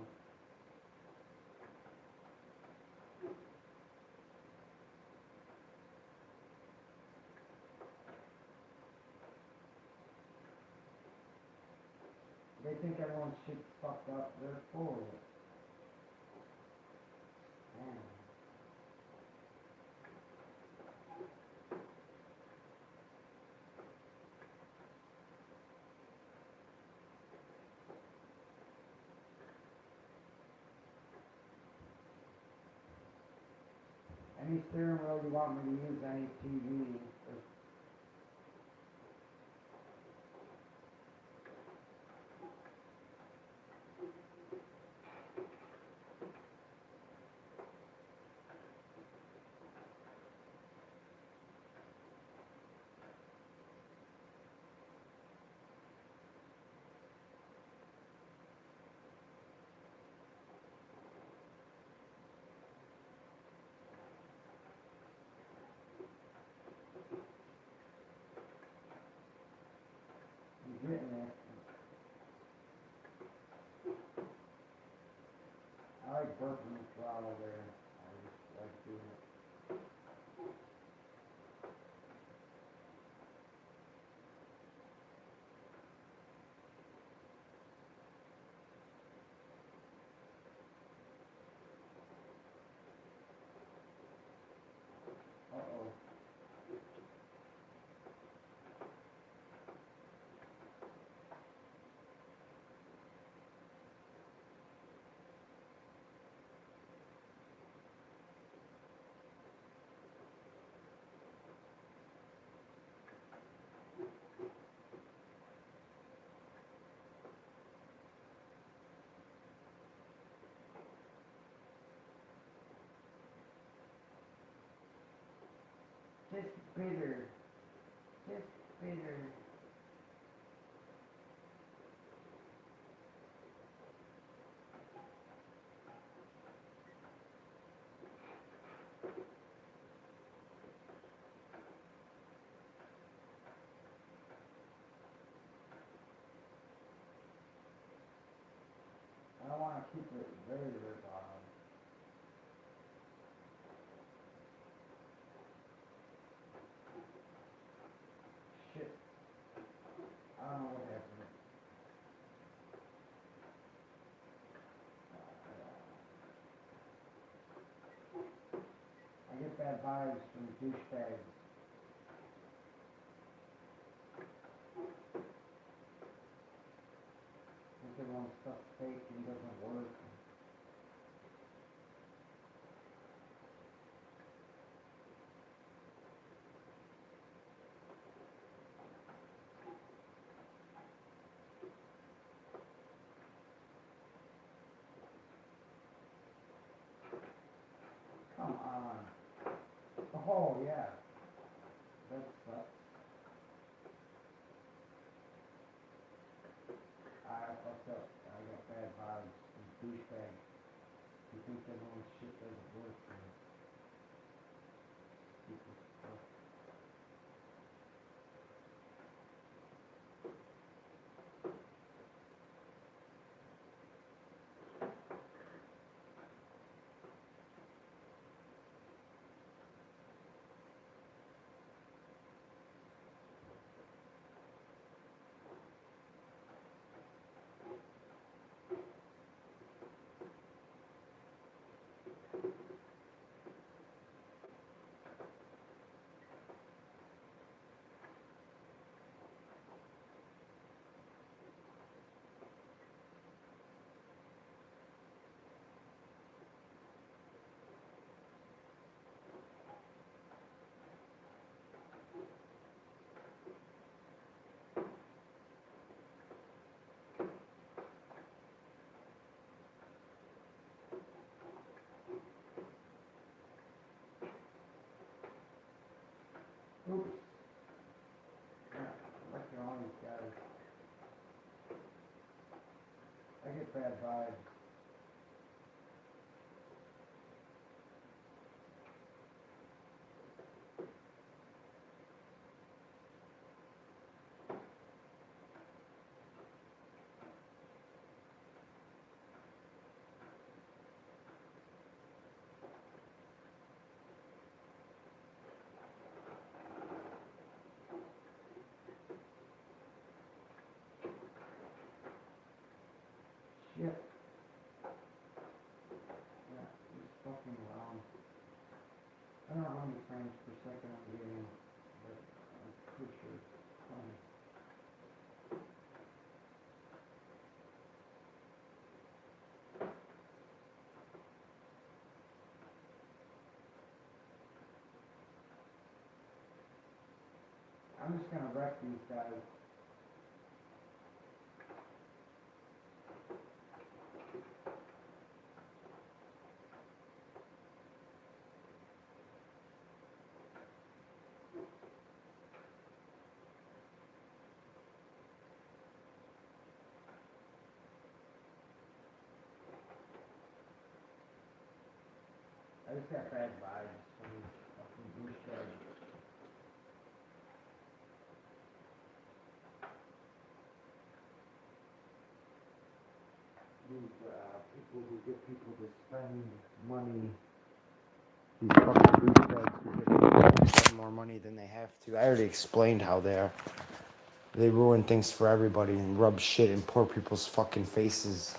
They think everyone's shit's fucked up. They're full of it. Man. Any steering wheel you want me to use, any TV. burping the throttle there. I just like doing it. Uh-oh. Just bitter. Just bitter. I don't want to keep it very, very bottom. Shit. I don't know what happened. I get bad vibes from douchebags. Think everyone's stuff's fake and doesn't work. Come on. Oh, yeah. That sucks. I fucked up. I got bad vibes from douchebags. You think everyone's shit doesn't work and stupid stuff. Oops. Yeah, look at all these guys. I get bad vibes. Shit. Yeah, just fucking around. I don't know how many frames per second I'm getting, but I'm pretty sure it's funny. I'm just gonna wreck these guys. I just got bad vibes from these fucking douchebags. These people people who get people to spend money. These fucking douchebags who get people to spend more money than they have to. I already explained how they are. They ruin things for everybody and rub shit in poor people's fucking faces.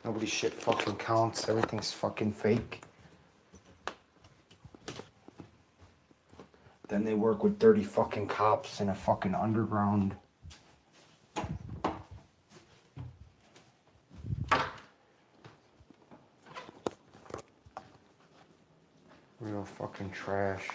Nobody's shit fucking counts. Everything's fucking fake. Then they work with dirty fucking cops in a fucking underground. Real fucking trash.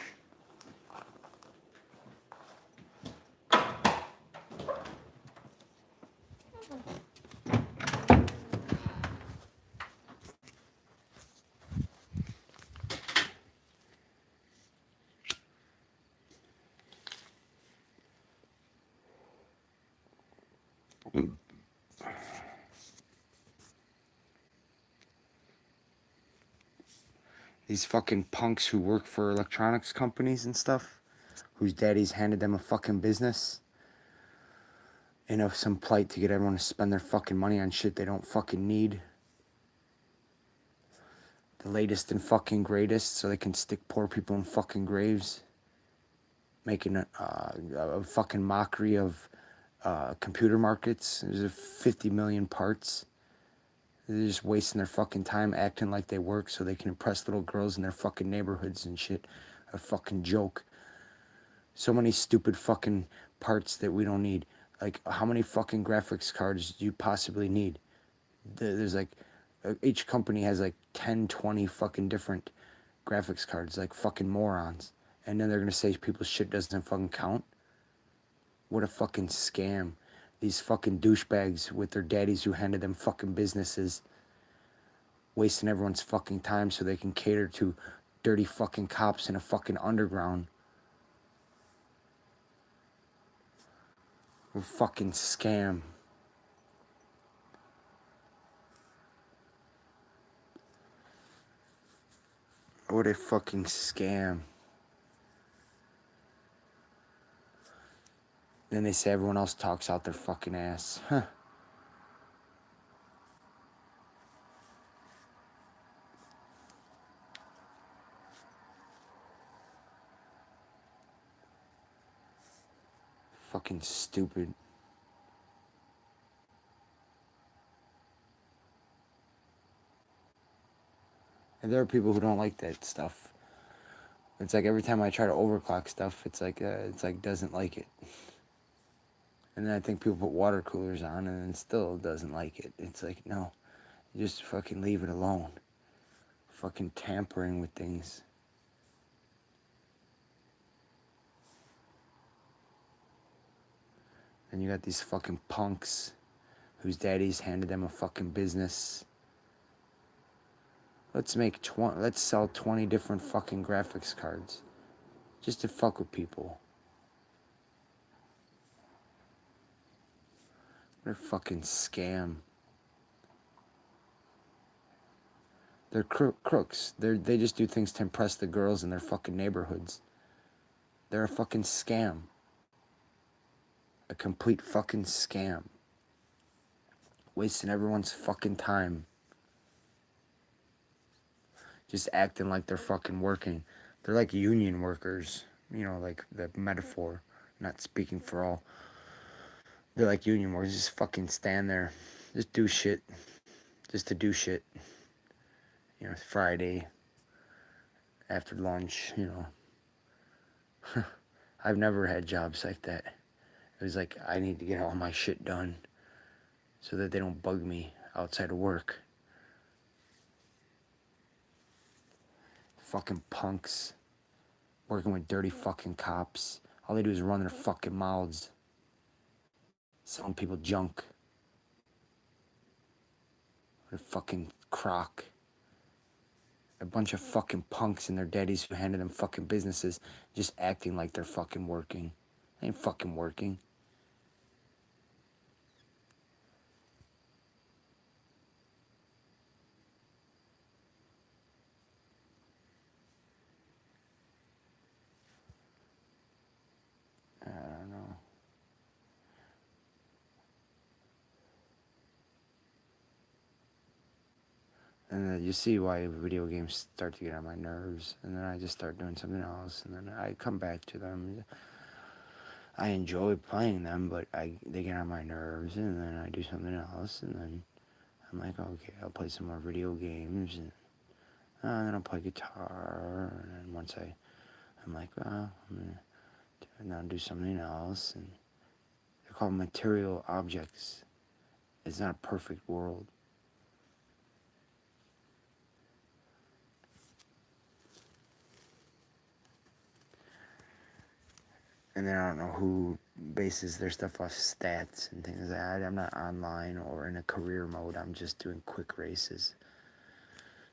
These fucking punks who work for electronics companies and stuff, whose daddies handed them a fucking business in some plight to get everyone to spend their fucking money on shit they don't fucking need. The latest and fucking greatest so they can stick poor people in fucking graves. Making a fucking mockery of computer markets. There's 50 million parts. They're just wasting their fucking time acting like they work so they can impress little girls in their fucking neighborhoods and shit. A fucking joke. So many stupid fucking parts that we don't need. Like, how many fucking graphics cards do you possibly need? There's like, each company has like 10, 20 fucking different graphics cards, like fucking morons. And then they're gonna say people's shit doesn't fucking count? What a fucking scam. These fucking douchebags with their daddies who handed them fucking businesses, wasting everyone's fucking time so they can cater to dirty fucking cops in a fucking underground. What a fucking scam. What a fucking scam. Then they say everyone else talks out their fucking ass. Huh. Fucking stupid. And there are people who don't like that stuff. It's like every time I try to overclock stuff, it's like doesn't like it. And then I think people put water coolers on and then still doesn't like it. It's like, no, just fucking leave it alone. Fucking tampering with things. And you got these fucking punks whose daddies handed them a fucking business. Let's sell 20 different fucking graphics cards. Just to fuck with people. What a fucking scam. They're crooks. They just do things to impress the girls in their fucking neighborhoods. They're a fucking scam. A complete fucking scam. Wasting everyone's fucking time. Just acting like they're fucking working. They're like union workers. You know, like the metaphor. Not speaking for all. They're like union workers. Just fucking stand there. Just do shit. Just to do shit. You know, it's Friday. After lunch, you know. I've never had jobs like that. It was like, I need to get all my shit done so that they don't bug me outside of work. Fucking punks. Working with dirty fucking cops. All they do is run their fucking mouths. Selling people junk. What a fucking crock. A bunch of fucking punks and their daddies who handed them fucking businesses just acting like they're fucking working. They ain't fucking working. I don't know. And then you see why video games start to get on my nerves, and then I just start doing something else, and then I come back to them. I enjoy playing them, but they get on my nerves, and then I do something else, and then I'm like, okay, I'll play some more video games, and then I'll play guitar, and then I'm like, well, I'm gonna now do something else, and they're called material objects. It's not a perfect world. And then I don't know who bases their stuff off stats and things like that. I'm not online or in a career mode. I'm just doing quick races.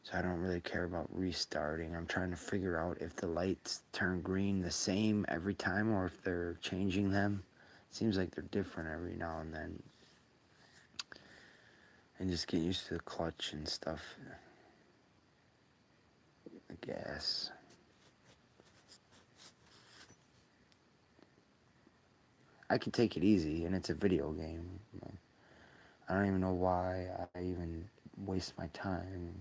So I don't really care about restarting. I'm trying to figure out if the lights turn green the same every time or if they're changing them. It seems like they're different every now and then. And just get used to the clutch and stuff, I guess. I can take it easy, and it's a video game. I don't even know why I even waste my time.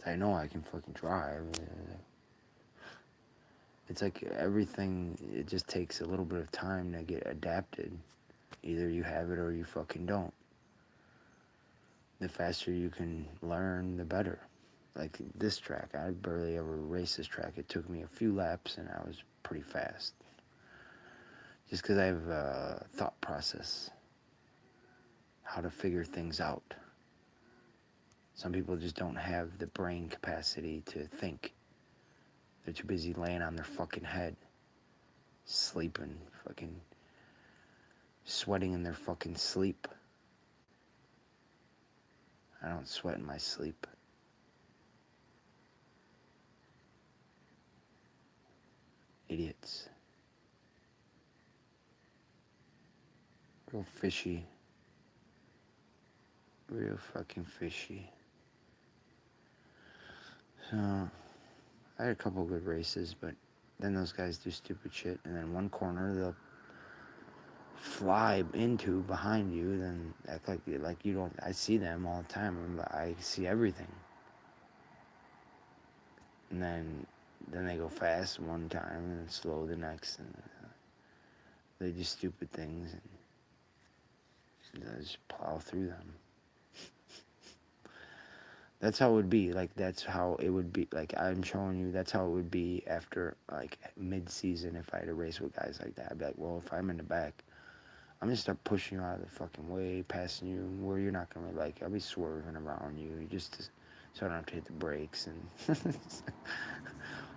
I know I can fucking drive. It's like everything, it just takes a little bit of time to get adapted. Either you have it or you fucking don't. The faster you can learn, the better. Like this track, I barely ever raced this track. It took me a few laps and I was pretty fast. Just because I have a thought process, how to figure things out. Some people just don't have the brain capacity to think. They're too busy laying on their fucking head, sleeping, fucking sweating in their fucking sleep. I don't sweat in my sleep. Idiots. Real fishy. Real fucking fishy. So, I had a couple good races, but then those guys do stupid shit, and then one corner they'll fly into behind you, then act like you don't. I see them all the time. I see everything, and then they go fast one time and then slow the next, and they do stupid things, and I just plow through them. That's how it would be. Like that's how it would be. Like I'm showing you, that's how it would be after like mid-season if I had a race with guys like that. I'd be like, well, if I'm in the back, I'm gonna start pushing you out of the fucking way, passing you where you're not gonna like. I'll be swerving around you so I don't have to hit the brakes and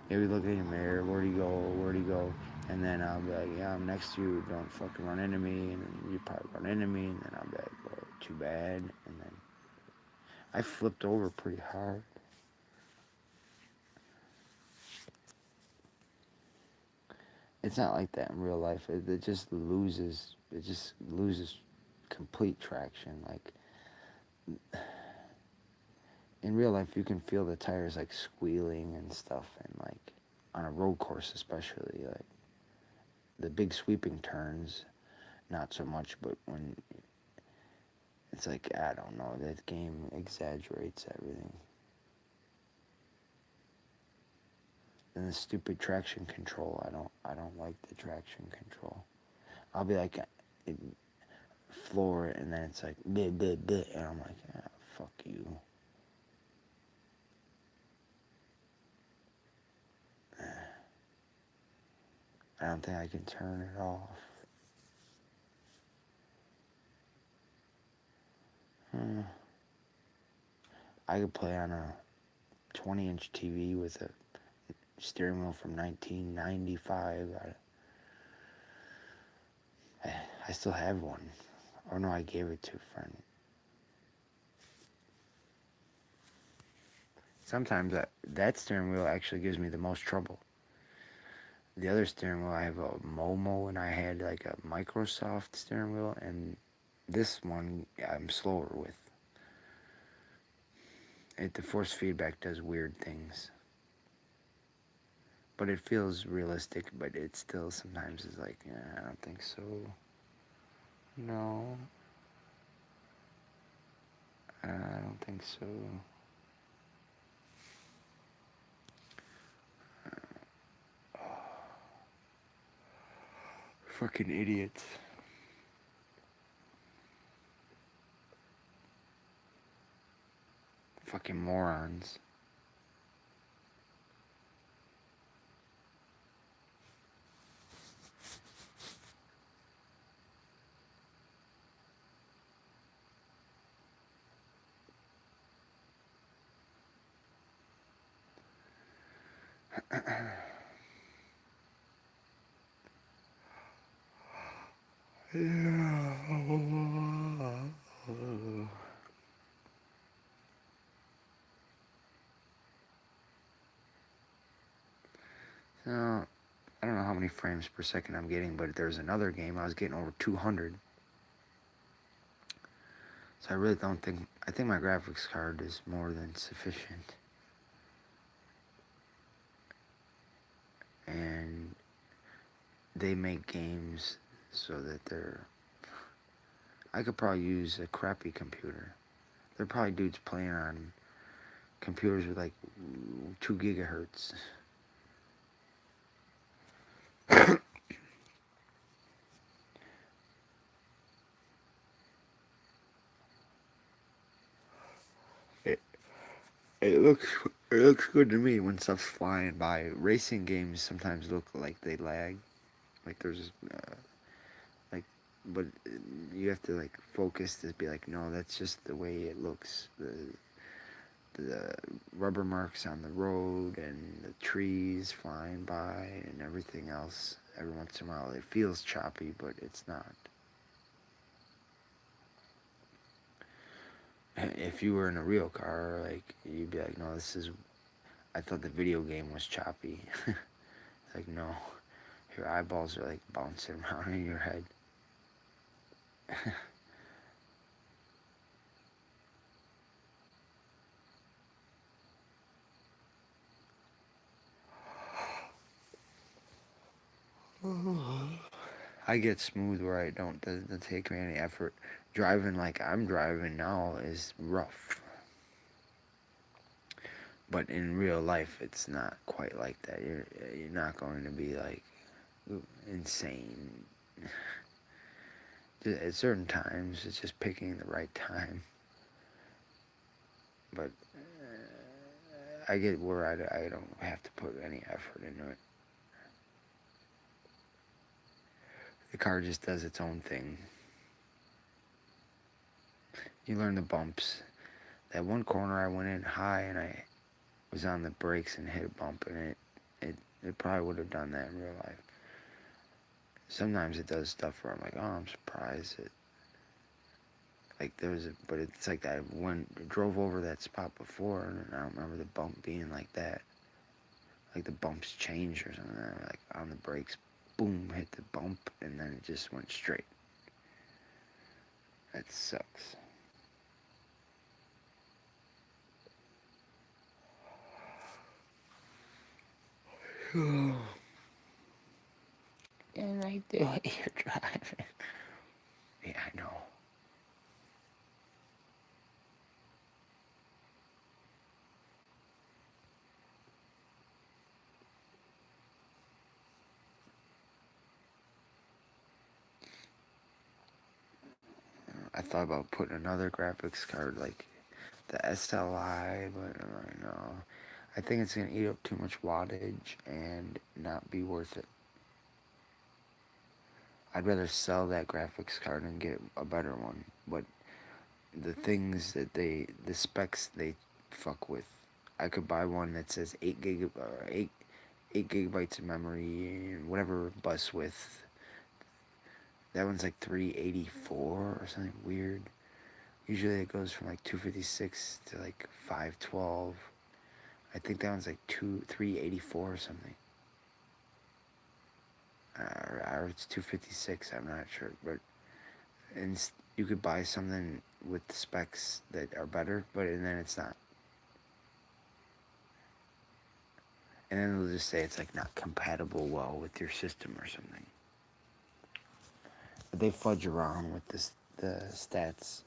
maybe look in your mirror. Where'd he go? Where'd he go? And then I'll be like, yeah, I'm next to you. Don't fucking run into me. And then you probably run into me. And then I'll be like, well, too bad. And then I flipped over pretty hard. It's not like that in real life. It just loses. It just loses complete traction. Like in real life, you can feel the tires like squealing and stuff, and like on a road course, especially like the big sweeping turns, not so much. But when it's like I don't know, that game exaggerates everything. And the stupid traction control, I don't like the traction control. I'll be like, floor it, and then it's like, bleh, bleh, bleh, and I'm like, ah, fuck you. I don't think I can turn it off. I could play on a 20-inch TV with a steering wheel from 1995. I still have one. Or no, I gave it to a friend. Sometimes that steering wheel actually gives me the most trouble. The other steering wheel, I have a Momo, and I had like a Microsoft steering wheel, and this one I'm slower with. The force feedback does weird things. But it feels realistic, but it still sometimes is like, yeah, I don't think so. No. I don't think so. Fucking idiots. Fucking morons. So, I don't know how many frames per second I'm getting, but there's another game I was getting over 200. So I really don't think, I think my graphics card is more than sufficient. And they make games so that I could probably use a crappy computer. There are probably dudes playing on computers with like 2 gigahertz. It, it looks good to me when stuff's flying by. Racing games sometimes look like they lag. Like there's like, but you have to like focus to be like, no, that's just the way it looks. The rubber marks on the road and the trees flying by and everything else. Every once in a while, it feels choppy, but it's not. If you were in a real car, like you'd be like, no, this is. I thought the video game was choppy. It's like no, your eyeballs are like bouncing around in your head. I get smooth where I don't. Doesn't take me any effort. Driving like I'm driving now is rough. But in real life, it's not quite like that. You're not going to be like insane. At certain times, it's just picking the right time. But I get where I don't have to put any effort into it. The car just does its own thing. You learn the bumps. That one corner I went in high and I was on the brakes and hit a bump, and it probably would have done that in real life. Sometimes it does stuff where I'm like, oh, I'm surprised it. Like but it's like that. Drove over that spot before, and I don't remember the bump being like that. Like the bumps changed or something. Like on the brakes, boom, hit the bump, and then it just went straight. That sucks. And I do it. You're driving. Yeah, I know. I thought about putting another graphics card like the SLI, but I'm like, no. I think it's gonna eat up too much wattage and not be worth it. I'd rather sell that graphics card and get a better one. But the things that the specs they fuck with, I could buy one that says 8 gigabytes of memory and whatever bus width. That one's like 384 or something weird. Usually it goes from like 256 to like 512. I think that one's like 384 or something. Or it's 256. I'm not sure, but and you could buy something with specs that are better, but and then it's not. And then they'll just say it's like not compatible well with your system or something. But they fudge around with the stats,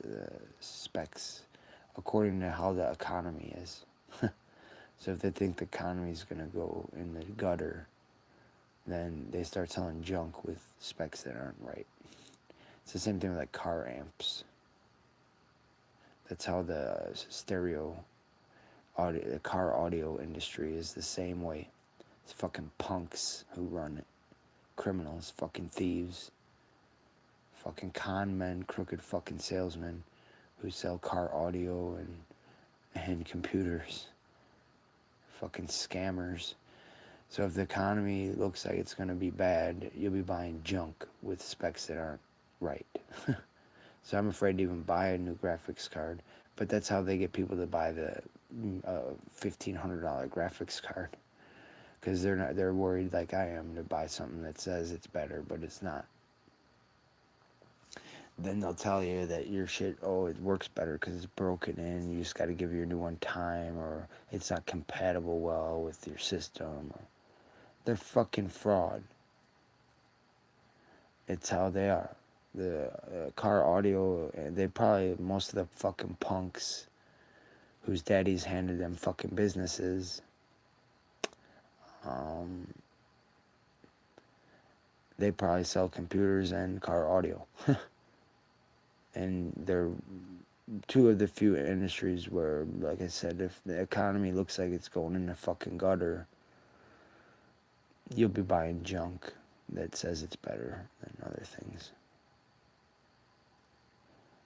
specs according to how the economy is. So if they think the economy is going to go in the gutter, then they start selling junk with specs that aren't right. It's the same thing with like car amps. That's how the stereo audio, the car audio industry is the same way. It's fucking punks who run it, criminals, fucking thieves, fucking con men, crooked fucking salesmen who sell car audio and computers, fucking scammers. So if the economy looks like it's gonna be bad, you'll be buying junk with specs that aren't right. So I'm afraid to even buy a new graphics card. But that's how they get people to buy the $1,500 graphics card, because they're worried like I am to buy something that says it's better, but it's not. Then they'll tell you that your shit, oh, it works better because it's broken in. You just got to give your new one time, or it's not compatible well with your system. They're fucking fraud. It's how they are. The car audio, they probably, most of the fucking punks whose daddies handed them fucking businesses, um, they probably sell computers and car audio. And they're two of the few industries where, like I said, if the economy looks like it's going in the fucking gutter, you'll be buying junk that says it's better than other things.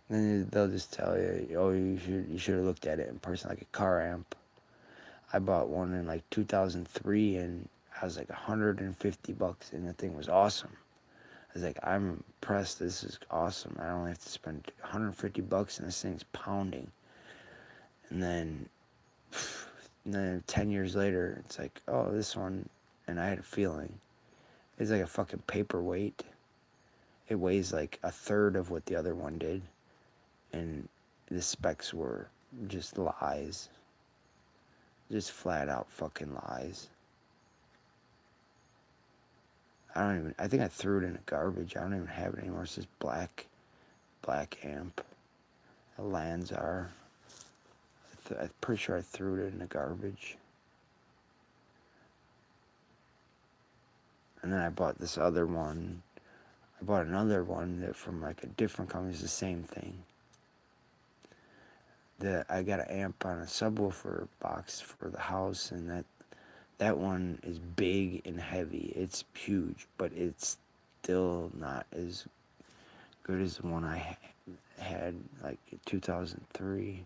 Then they'll just tell you, oh, you should have looked at it in person, like a car amp. I bought one in like 2003, and I was like $150, and the thing was awesome. I was like, I'm impressed. This is awesome. I don't have to spend $150, and this thing's pounding. And then 10 years later, it's like, oh, this one, and I had a feeling. It's like a fucking paperweight. It weighs like a third of what the other one did, and the specs were just lies. Just flat out fucking lies. I think I threw it in the garbage. I don't even have it anymore. It's just black amp. A Lanzar. I'm pretty sure I threw it in the garbage. And then I bought this other one. I bought another one that from like a different company. It's the same thing. I got an amp on a subwoofer box for the house, and that one is big and heavy. It's huge, but it's still not as good as the one I had like in 2003.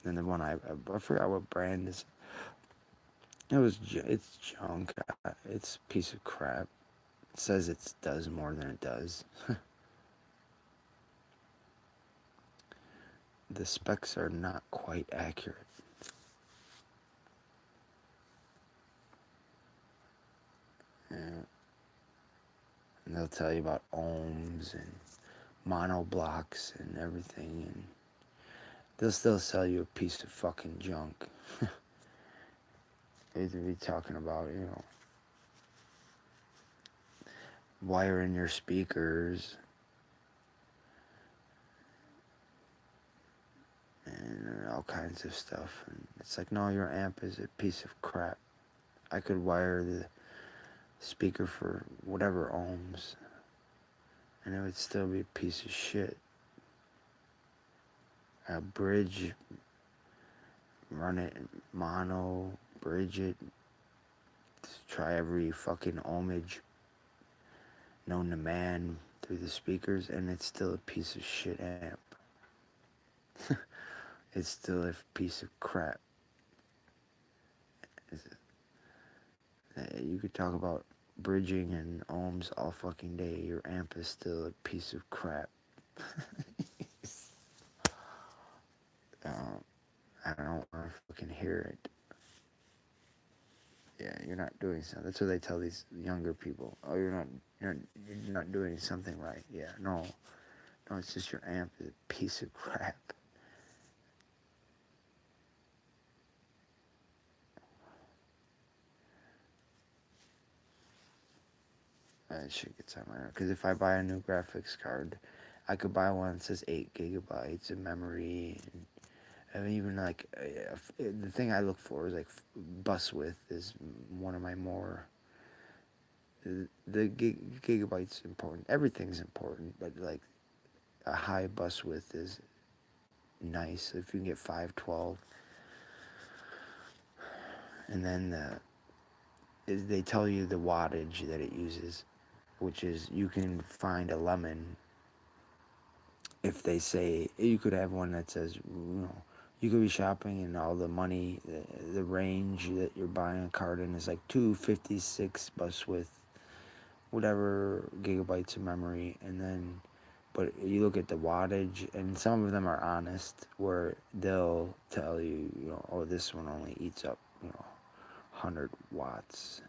And the one I forgot what brand is. It's junk. It's a piece of crap. It says it does more than it does. The specs are not quite accurate. And they'll tell you about ohms and monoblocks and everything, and they'll still sell you a piece of fucking junk. They'd be talking about, wiring your speakers and all kinds of stuff. And it's like, no, your amp is a piece of crap. I could wire the speaker for whatever ohms, and it would still be a piece of shit. A bridge, run it mono, bridge it, try every fucking ohmage known to man through the speakers, and it's still a piece of shit amp. It's still a piece of crap. You could talk about bridging and ohms all fucking day. Your amp is still a piece of crap. I don't want to fucking hear it. Yeah, you're not doing something. That's what they tell these younger people. Oh, you're not doing something right. Yeah, no, it's just your amp is a piece of crap. That shit gets on my nerves. Because if I buy a new graphics card, I could buy one that says 8 gigabytes of memory. And even like the thing I look for is like bus width is one of my more. The gigabytes important. Everything's important, but like a high bus width is nice. If you can get 512, and then they tell you the wattage that it uses, which is you can find a lemon if they say you could have one that says, you could be shopping and all the money, the range that you're buying a card in is like 256 bus width, whatever gigabytes of memory, and then but you look at the wattage, and some of them are honest, where they'll tell you, oh, this one only eats up, 100 watts.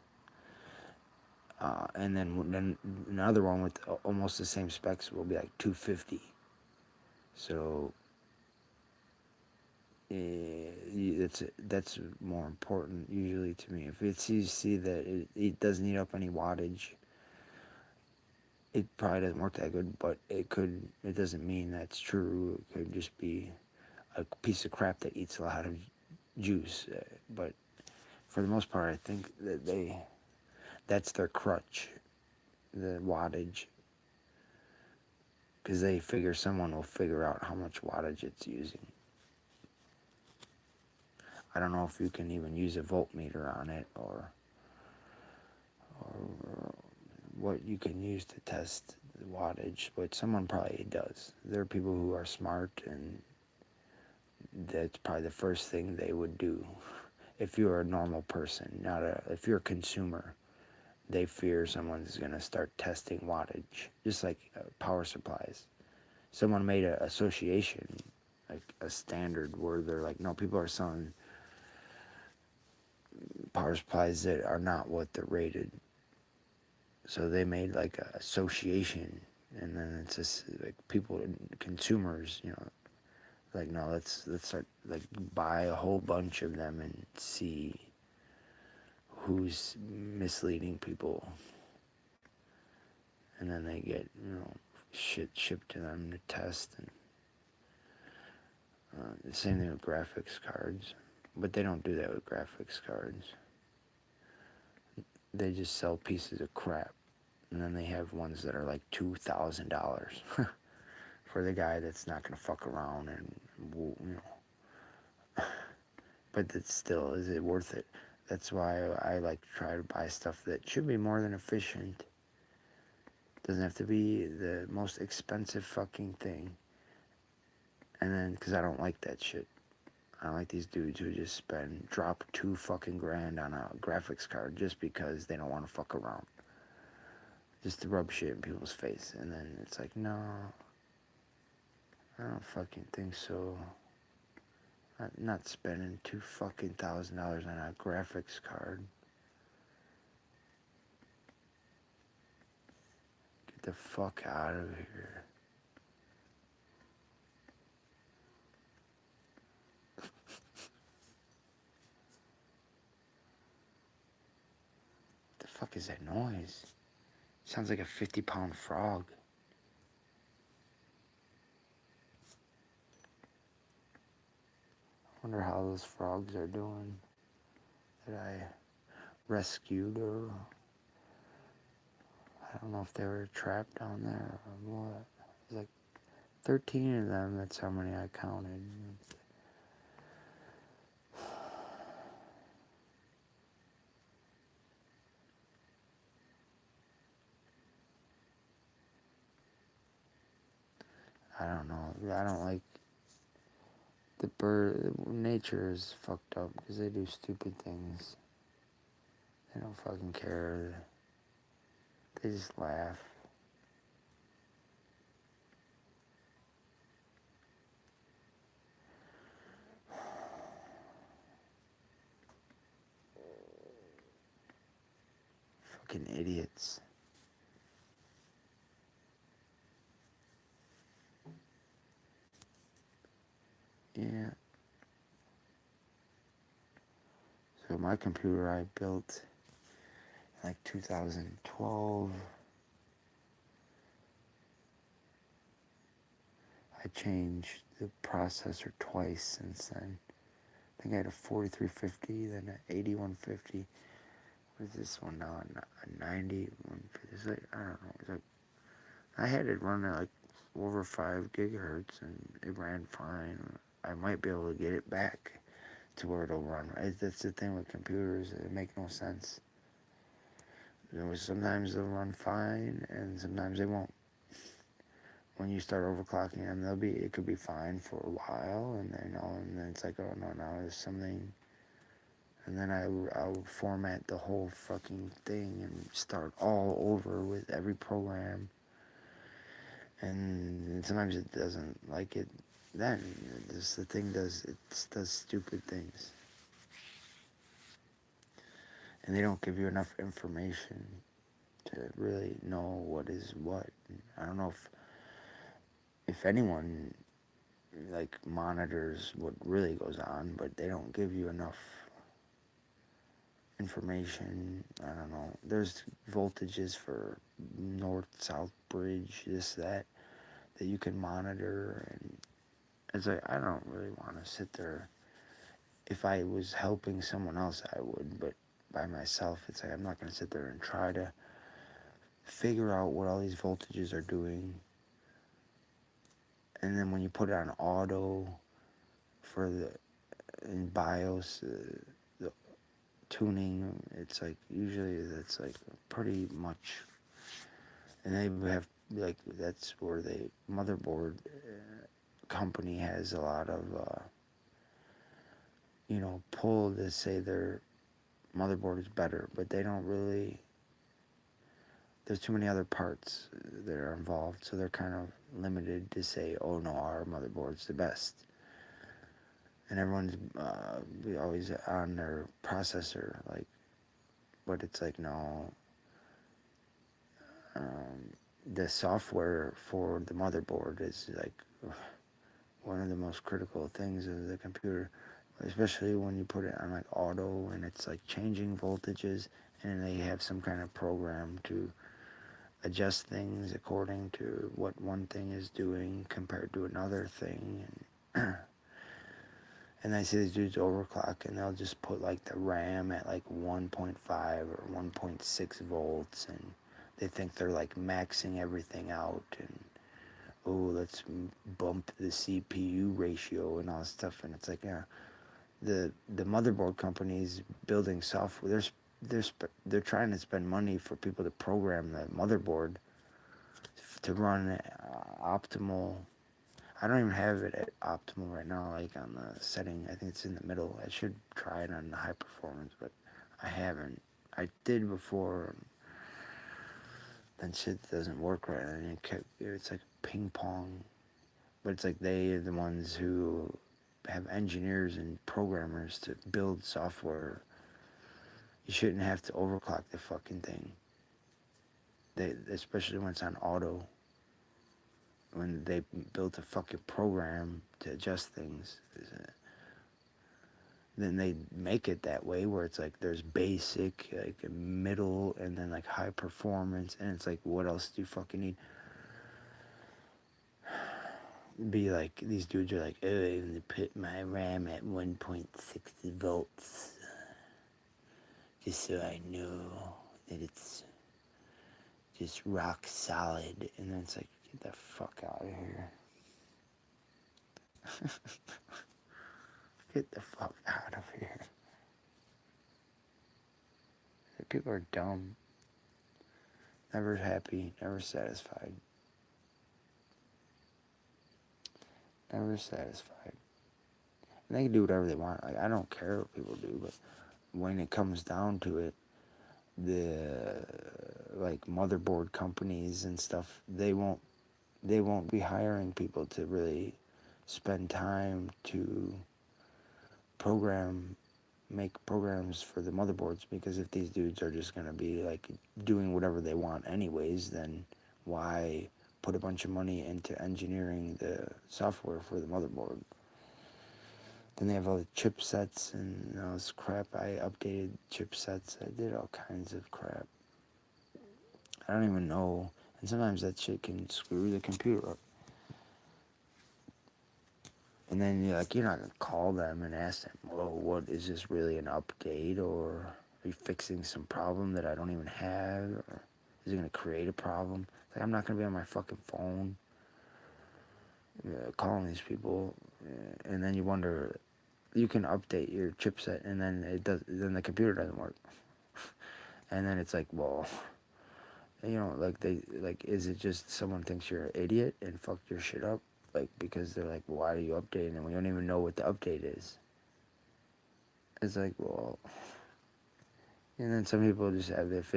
And then another one with almost the same specs will be like 250. So that's more important usually to me. If you see that it doesn't eat up any wattage, it probably doesn't work that good. But it doesn't mean that's true. It could just be a piece of crap that eats a lot of juice. But for the most part, I think that that's their crutch, the wattage, because they figure someone will figure out how much wattage it's using. I don't know if you can even use a voltmeter on it or what you can use to test the wattage, but someone probably does. There are people who are smart, and that's probably the first thing they would do. If you're a normal person, if you're a consumer, they fear someone's going to start testing wattage, just like power supplies. Someone made an association, like a standard, where they're like, no, people are selling power supplies that are not what they're rated. So they made like an association, and then it's just like people, consumers, like, no, let's start, like, buy a whole bunch of them and see who's misleading people. And then they get, shit shipped to them to test. And the same thing with graphics cards. But they don't do that with graphics cards. They just sell pieces of crap. And then they have ones that are like $2,000 for the guy that's not going to fuck around. And, but it's still, is it worth it? That's why I like to try to buy stuff that should be more than efficient. Doesn't have to be the most expensive fucking thing. And then, because I don't like that shit. I don't like these dudes who just drop $2 fucking grand on a graphics card just because they don't want to fuck around. Just to rub shit in people's face. And then it's like, no, I don't fucking think so. I'm not spending $2 fucking $1,000 on a graphics card. Get the fuck out of here. What the fuck is that noise? Sounds like a 50-pound frog. I wonder how those frogs are doing that I rescued, or I don't know if they were trapped down there or what. There's like 13 of them, that's how many I counted. I don't know. I don't like the bird. Nature is fucked up because they do stupid things. They don't fucking care. They just laugh. Fucking idiots. Yeah. So my computer I built in like 2012. I changed the processor twice since then. I think I had a 4350, then an 8150. What is this one now? A 9150. It's like, I don't know. It's like, I had it run at like over 5 gigahertz and it ran fine. I might be able to get it back to where it'll run. That's the thing with computers. It make no sense. Sometimes they'll run fine and sometimes they won't. When you start overclocking them, it could be fine for a while, and then it's like, oh no, now there's something, and then I'll format the whole fucking thing and start all over with every program, and sometimes it doesn't like it. Then the thing does stupid things, and they don't give you enough information to really know what is what. I don't know if anyone like monitors what really goes on, but they don't give you enough information. I don't know. There's voltages for north-south bridge, this, that you can monitor, and it's like I don't really want to sit there. If I was helping someone else, I would, but by myself, it's like I'm not going to sit there and try to figure out what all these voltages are doing. And then when you put it on auto for the in BIOS, the tuning, it's like usually that's like pretty much, and they have like that's where the motherboard company has a lot of pull to say their motherboard is better, but they don't really. There's too many other parts that are involved, so they're kind of limited to say, oh no, our motherboard's the best. And everyone's always on their processor, like, but it's like, no, the software for the motherboard is like one of the most critical things of the computer, especially when you put it on like auto and it's like changing voltages, and they have some kind of program to adjust things according to what one thing is doing compared to another thing. And I see these dudes overclock and they'll just put like the RAM at like 1.5 or 1.6 volts, and they think they're like maxing everything out, and oh, let's bump the CPU ratio and all this stuff. And it's like, yeah, the motherboard companies building software, they're trying to spend money for people to program the motherboard to run optimal. I don't even have it at optimal right now, like on the setting. I think it's in the middle. I should try it on the high performance, but I haven't. I did before, then shit doesn't work right, and it's like ping pong. But it's like they are the ones who have engineers and programmers to build software. You shouldn't have to overclock the fucking thing. Especially when it's on auto. When they built a fucking program to adjust things, then they make it that way where it's like there's basic, like middle, and then like high performance, and it's like, what else do you fucking need? Be like, these dudes are like, oh, I'm gonna put my RAM at 1.6 volts just so I know that it's just rock solid. And then it's like, get the fuck out of here. Get the fuck out of here. People are dumb. Never happy, never satisfied. Never satisfied. And they can do whatever they want. Like, I don't care what people do, but when it comes down to it, the like motherboard companies and stuff, they won't be hiring people to really spend time to make programs for the motherboards, because if these dudes are just gonna be like doing whatever they want anyways, then why put a bunch of money into engineering the software for the motherboard? Then they have all the chipsets and all this crap. I updated chipsets. I did all kinds of crap. I don't even know. And sometimes that shit can screw the computer up. And then you're not gonna call them and ask them, "Whoa, what is this really an update, or are you fixing some problem that I don't even have, or is it gonna create a problem?" It's like I'm not gonna be on my fucking phone calling these people, and then you wonder. You can update your chipset, and then it does. Then the computer doesn't work, and then it's like, well, is it just someone thinks you're an idiot and fucked your shit up? Like, because they're like, why are you updating? And we don't even know what the update is. It's like, well, and then some people just have, if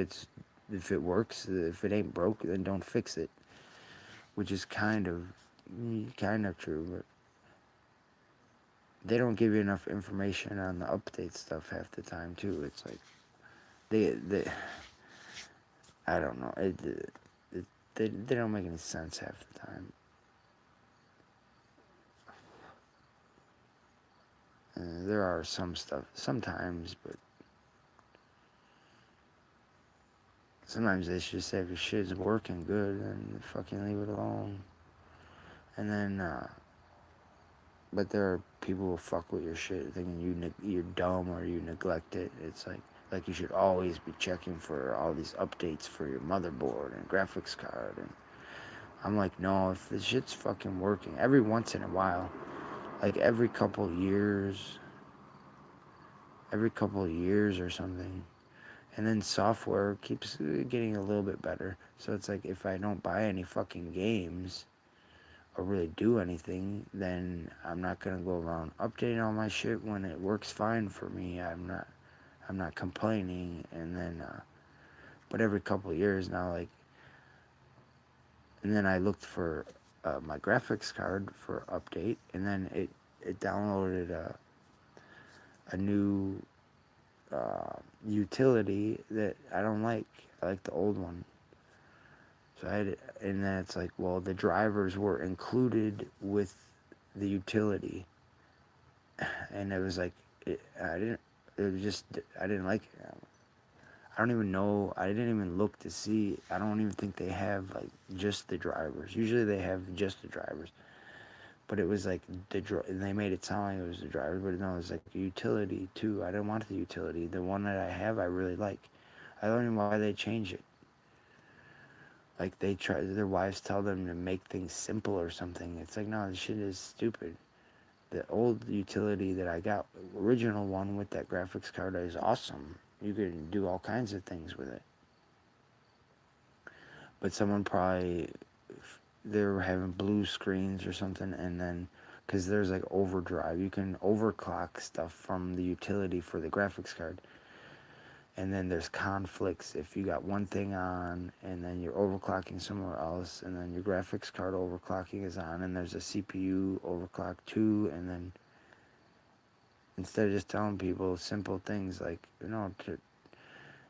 it works, if it ain't broke, then don't fix it, which is kind of true, but they don't give you enough information on the update stuff half the time too. It's like they I don't know, they don't make any sense half the time. There are some stuff sometimes, but sometimes they should say if your shit's working good, then fucking leave it alone. And then, but there are people who fuck with your shit, thinking you're dumb or you neglect it. It's like you should always be checking for all these updates for your motherboard and graphics card. And I'm like, no, if the shit's fucking working, every once in a while, like every couple years or something. And then software keeps getting a little bit better. So it's like if I don't buy any fucking games or really do anything, then I'm not gonna go around updating all my shit when it works fine for me. I'm not complaining. And then but every couple of years now, like, and then I looked for my graphics card for update, and then it downloaded a new utility that I don't like. I like the old one. So and then it's like, well, the drivers were included with the utility, and it was like, I didn't like it. I don't even know. I didn't even look to see. I don't even think they have like just the drivers. Usually they have just the drivers, but it was like and they made it sound like it was the drivers, but no, it was like a utility too. I didn't want the utility. The one that I have, I really like. I don't even know why they changed it. Like their wives tell them to make things simple or something. It's like, no, this shit is stupid. The old utility that I got, original one with that graphics card, is awesome. You can do all kinds of things with it. But someone probably, they were having blue screens or something, and then, because there's like overdrive, you can overclock stuff from the utility for the graphics card. And then there's conflicts if you got one thing on and then you're overclocking somewhere else, and then your graphics card overclocking is on, and there's a CPU overclock too. And then instead of just telling people simple things like,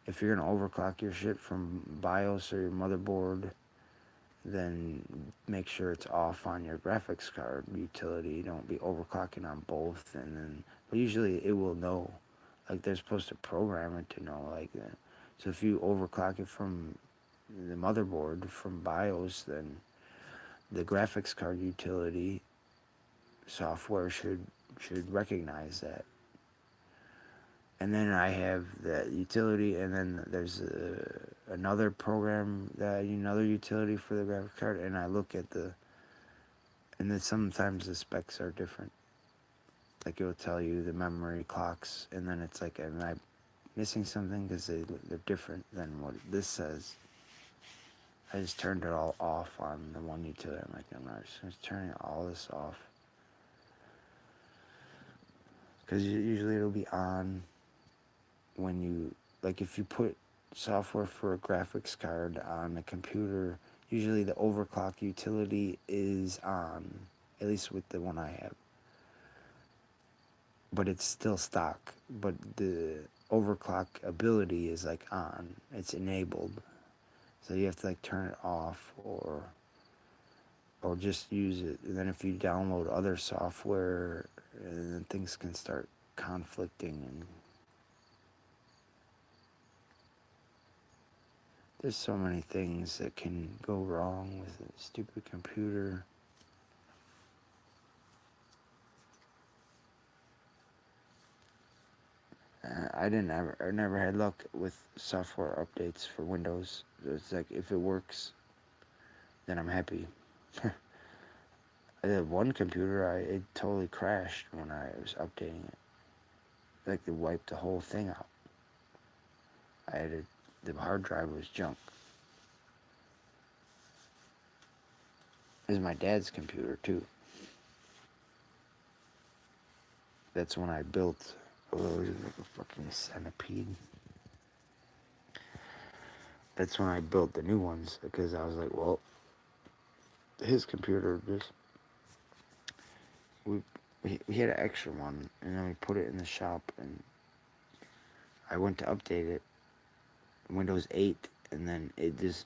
if you're gonna overclock your shit from BIOS or your motherboard, then make sure it's off on your graphics card utility. Don't be overclocking on both. And then, but usually it will know. Like, they're supposed to program it to know like that. So if you overclock it from the motherboard, from BIOS, then the graphics card utility software should recognize that. And then I have that utility, and then there's another program another utility for the graphics card, and I look at and then sometimes the specs are different. Like, it'll tell you the memory clocks, and then it's like, am I missing something? Because they're different than what this says. I just turned it all off on the one utility. I'm like, I'm not just turning all this off. Because usually it'll be on when you, like, if you put software for a graphics card on a computer, usually the overclock utility is on, at least with the one I have. But it's still stock. But the overclock ability is like on. It's enabled. So you have to like turn it off or just use it. And then if you download other software, then things can start conflicting, and there's so many things that can go wrong with a stupid computer. I never had luck with software updates for Windows. It's like if it works, then I'm happy. I had one computer, it totally crashed when I was updating it. Like it wiped the whole thing out. The hard drive was junk. This is my dad's computer too. That's when I built. Oh, it was like a fucking centipede. That's when I built the new ones because I was like, well, his computer just we had an extra one and then we put it in the shop and I went to update it, Windows 8, and then it just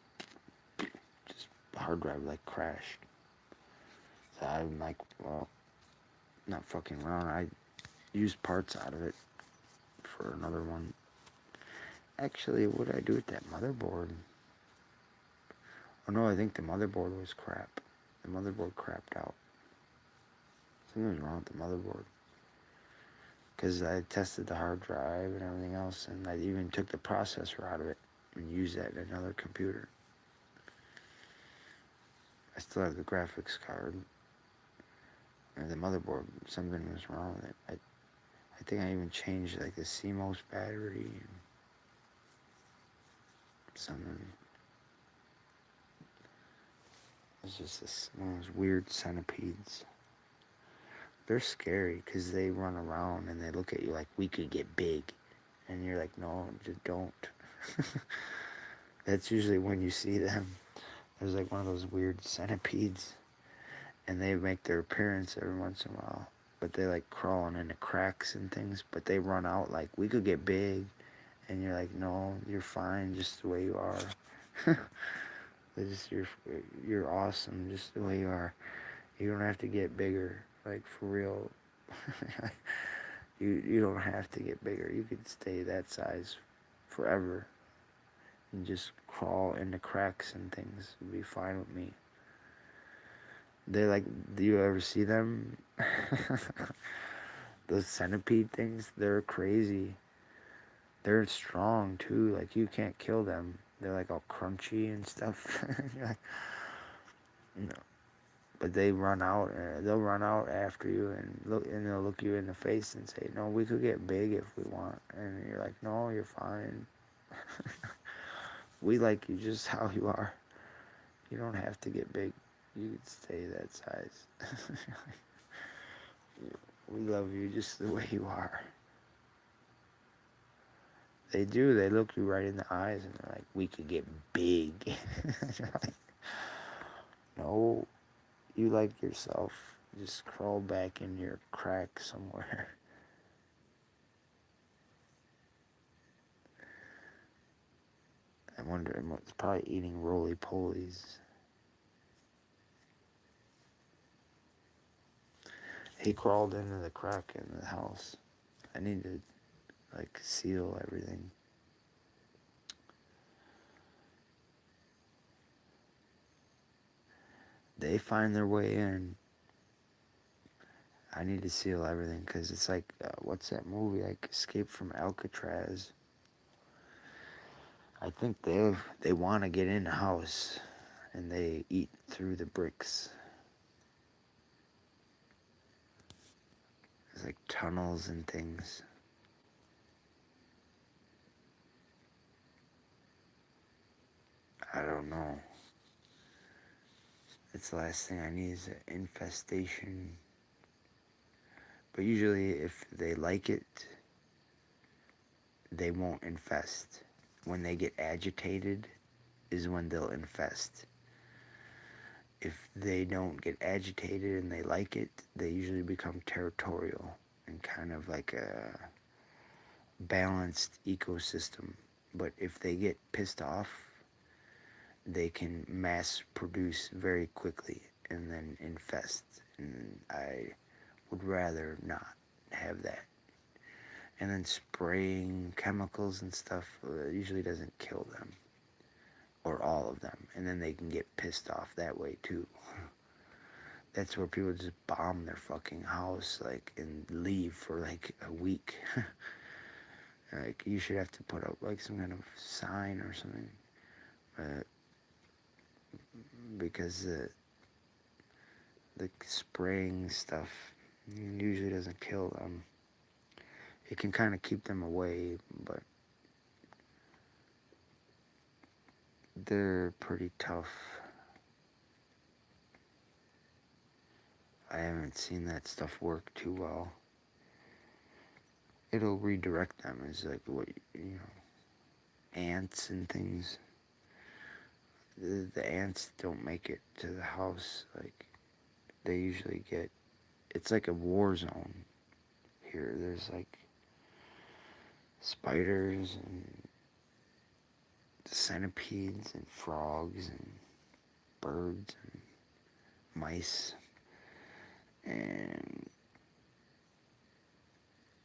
hard drive like crashed. So I'm like, well, not fucking around. I used parts out of it for another one. Actually, what did I do with that motherboard? Oh no, I think the motherboard was crap. The motherboard crapped out. Something was wrong with the motherboard. Because I tested the hard drive and everything else, and I even took the processor out of it and used that in another computer. I still have the graphics card. And the motherboard, something was wrong with it. I think I even changed like the CMOS battery and something. It's just one of those weird centipedes. They're scary because they run around and they look at you like we could get big. And you're like, no, just don't. That's usually when you see them. There's like one of those weird centipedes. And they make their appearance every once in a while. But they like crawling into cracks and things. But they run out like we could get big. And you're like, no, you're fine just the way you are. You're awesome just the way you are. You don't have to get bigger. Like for real. You don't have to get bigger. You could stay that size forever and just crawl into cracks and things. It'd be fine with me. They're like, do you ever see them? Those centipede things, they're crazy. They're strong too. Like you can't kill them. They're like all crunchy and stuff. You're like, no. But they run out. They'll run out after you and they'll look you in the face and say, "No, we could get big if we want." And you're like, "No, you're fine. We like you just how you are. You don't have to get big. You could stay that size. We love you just the way you are." They do. They look you right in the eyes and they're like, "We could get big." You're like, "No, you like yourself. Just crawl back in your crack somewhere." I wonder, it's probably eating roly-polies. He crawled into the crack in the house. I need to, like, seal everything. They find their way in. I need to seal everything, because it's like, what's that movie, like, Escape from Alcatraz? I think they want to get in the house, and they eat through the bricks. There's, like, tunnels and things. I don't know. It's the last thing I need is an infestation. But usually if they like it, they won't infest. When they get agitated is when they'll infest. If they don't get agitated and they like it, they usually become territorial and kind of like a balanced ecosystem. But if they get pissed off, they can mass produce very quickly and then infest. And I would rather not have that. And then spraying chemicals and stuff usually doesn't kill them. Or all of them. And then they can get pissed off that way too. That's where people just bomb their fucking house, like, and leave for like a week. Like, you should have to put up, like, some kind of sign or something. Because the spraying stuff usually doesn't kill them. It can kind of keep them away, but they're pretty tough. I haven't seen that stuff work too well. It'll redirect them as, like, what, ants and things. The ants don't make it to the house. Like, they usually get, it's like a war zone here. There's, like, spiders and centipedes and frogs and birds and mice, and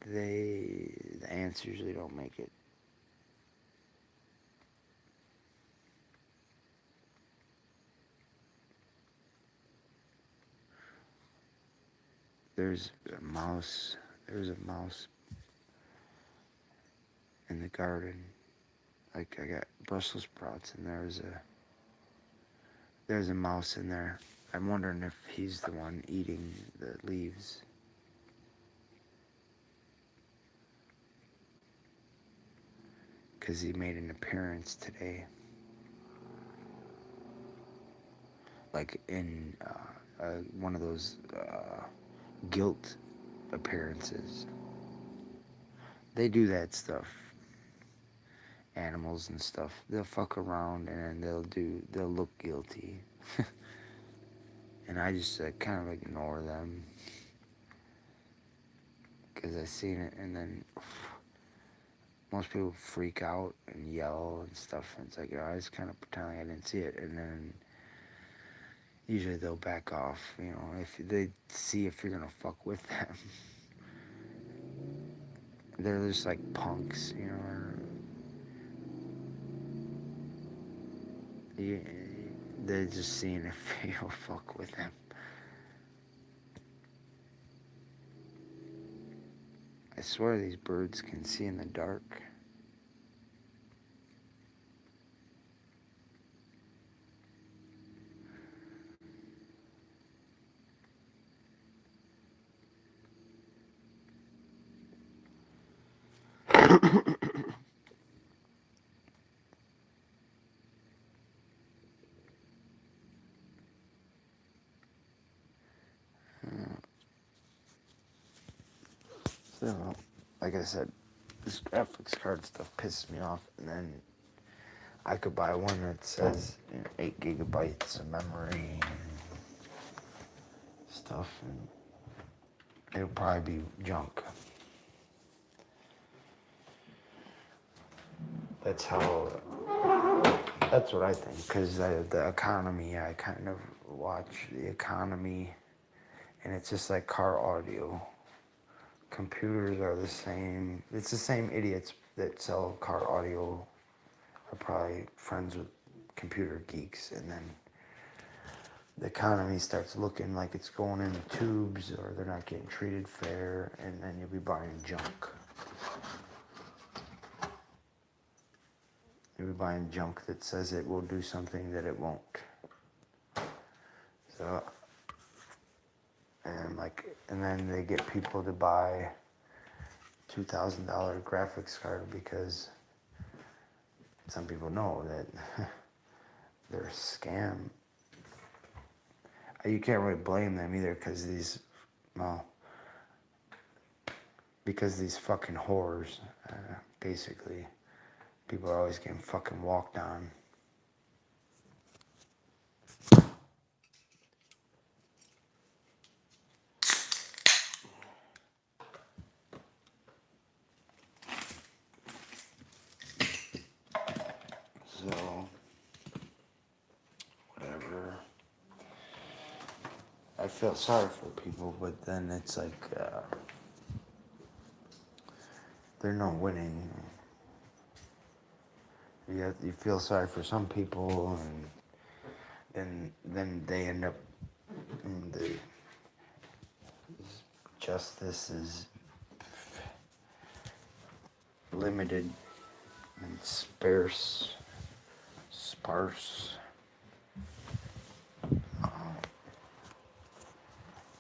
the ants usually don't make it. There's a mouse in the garden. Like, I got Brussels sprouts, and there's a mouse in there. I'm wondering if he's the one eating the leaves. Because he made an appearance today. Like, in one of those guilt appearances. They do that stuff. Animals and stuff. They'll fuck around and then they'll look guilty. And I just kind of ignore them. Because I seen it, and then most people freak out and yell and stuff. And it's like, I just kind of pretend like I didn't see it. And then usually they'll back off, if they see if you're going to fuck with them. They're just like punks, they're just seeing if you'll fuck with them. I swear these birds can see in the dark. So, like I said, this graphics card stuff pisses me off, and then I could buy one that says 8 gigabytes of memory and stuff, and it'll probably be junk. That's what I think, because the economy, I kind of watch the economy, and it's just like car audio. Computers are the same. It's the same idiots that sell car audio are probably friends with computer geeks, and then the economy starts looking like it's going in the tubes, or they're not getting treated fair, and then you'll be buying junk. You'll be buying junk that says it will do something that it won't. So, and then they get people to buy $2,000 graphics card because some people know that they're a scam. You can't really blame them either, because these fucking whores, basically, people are always getting fucking walked on. So, whatever. I feel sorry for people, but then it's like, they're not winning. You feel sorry for some people, and then they end up, the justice is limited and sparse.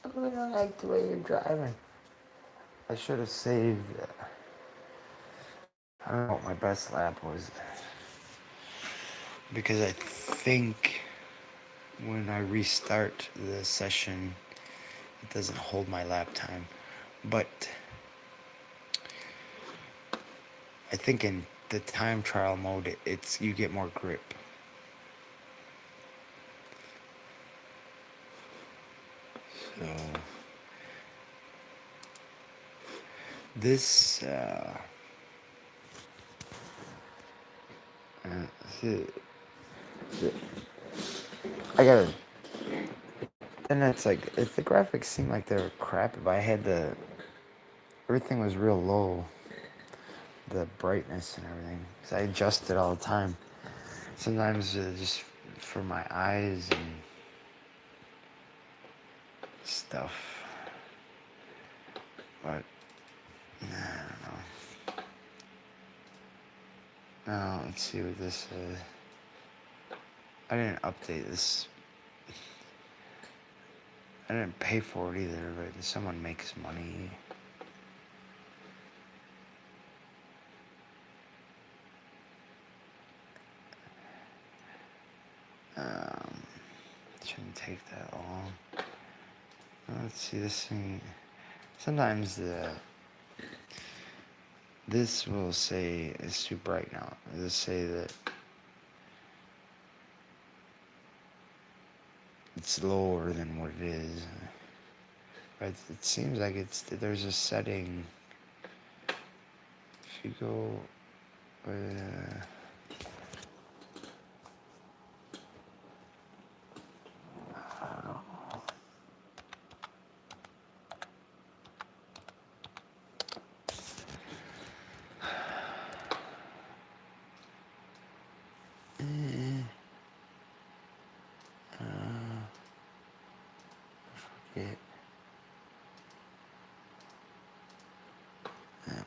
I really don't like the way you're driving. I should have saved. I don't know what my best lap was. Because I think when I restart the session, it doesn't hold my lap time. But I think in the time trial mode, it's you get more grip. So this see, I gotta. And it's like if the graphics seemed like they were crap, if I had everything was real low, the brightness and everything, because I adjust it all the time. Sometimes just for my eyes and stuff. But I don't know. Now let's see what this is. I didn't update this. I didn't pay for it either, but someone makes money. Shouldn't take that long. Let's see this thing. Sometimes this will say it's too bright now. It'll say that it's lower than what it is. But it seems like there's a setting. If you go, I don't know. Forget.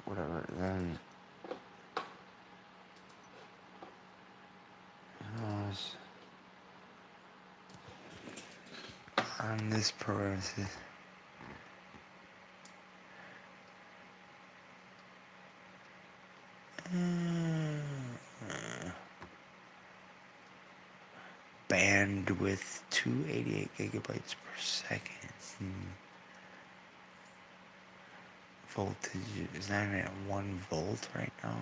Whatever. Then on this program, bandwidth 288 gigabytes per second. Voltage is not even at 1 volt right now.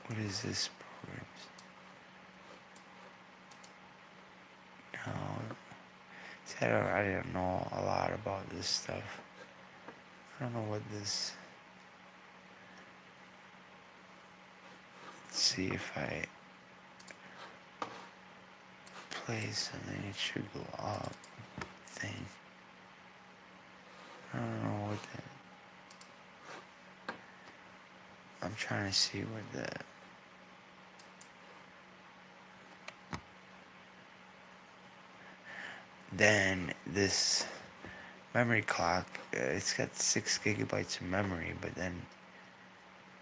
What is this program? No. See, I didn't know a lot about this stuff. I don't know what this. Let's see if I play something, it should go up. Thing. I don't know what that. I'm trying to see what the. Then this memory clock, it's got 6 gigabytes of memory, but then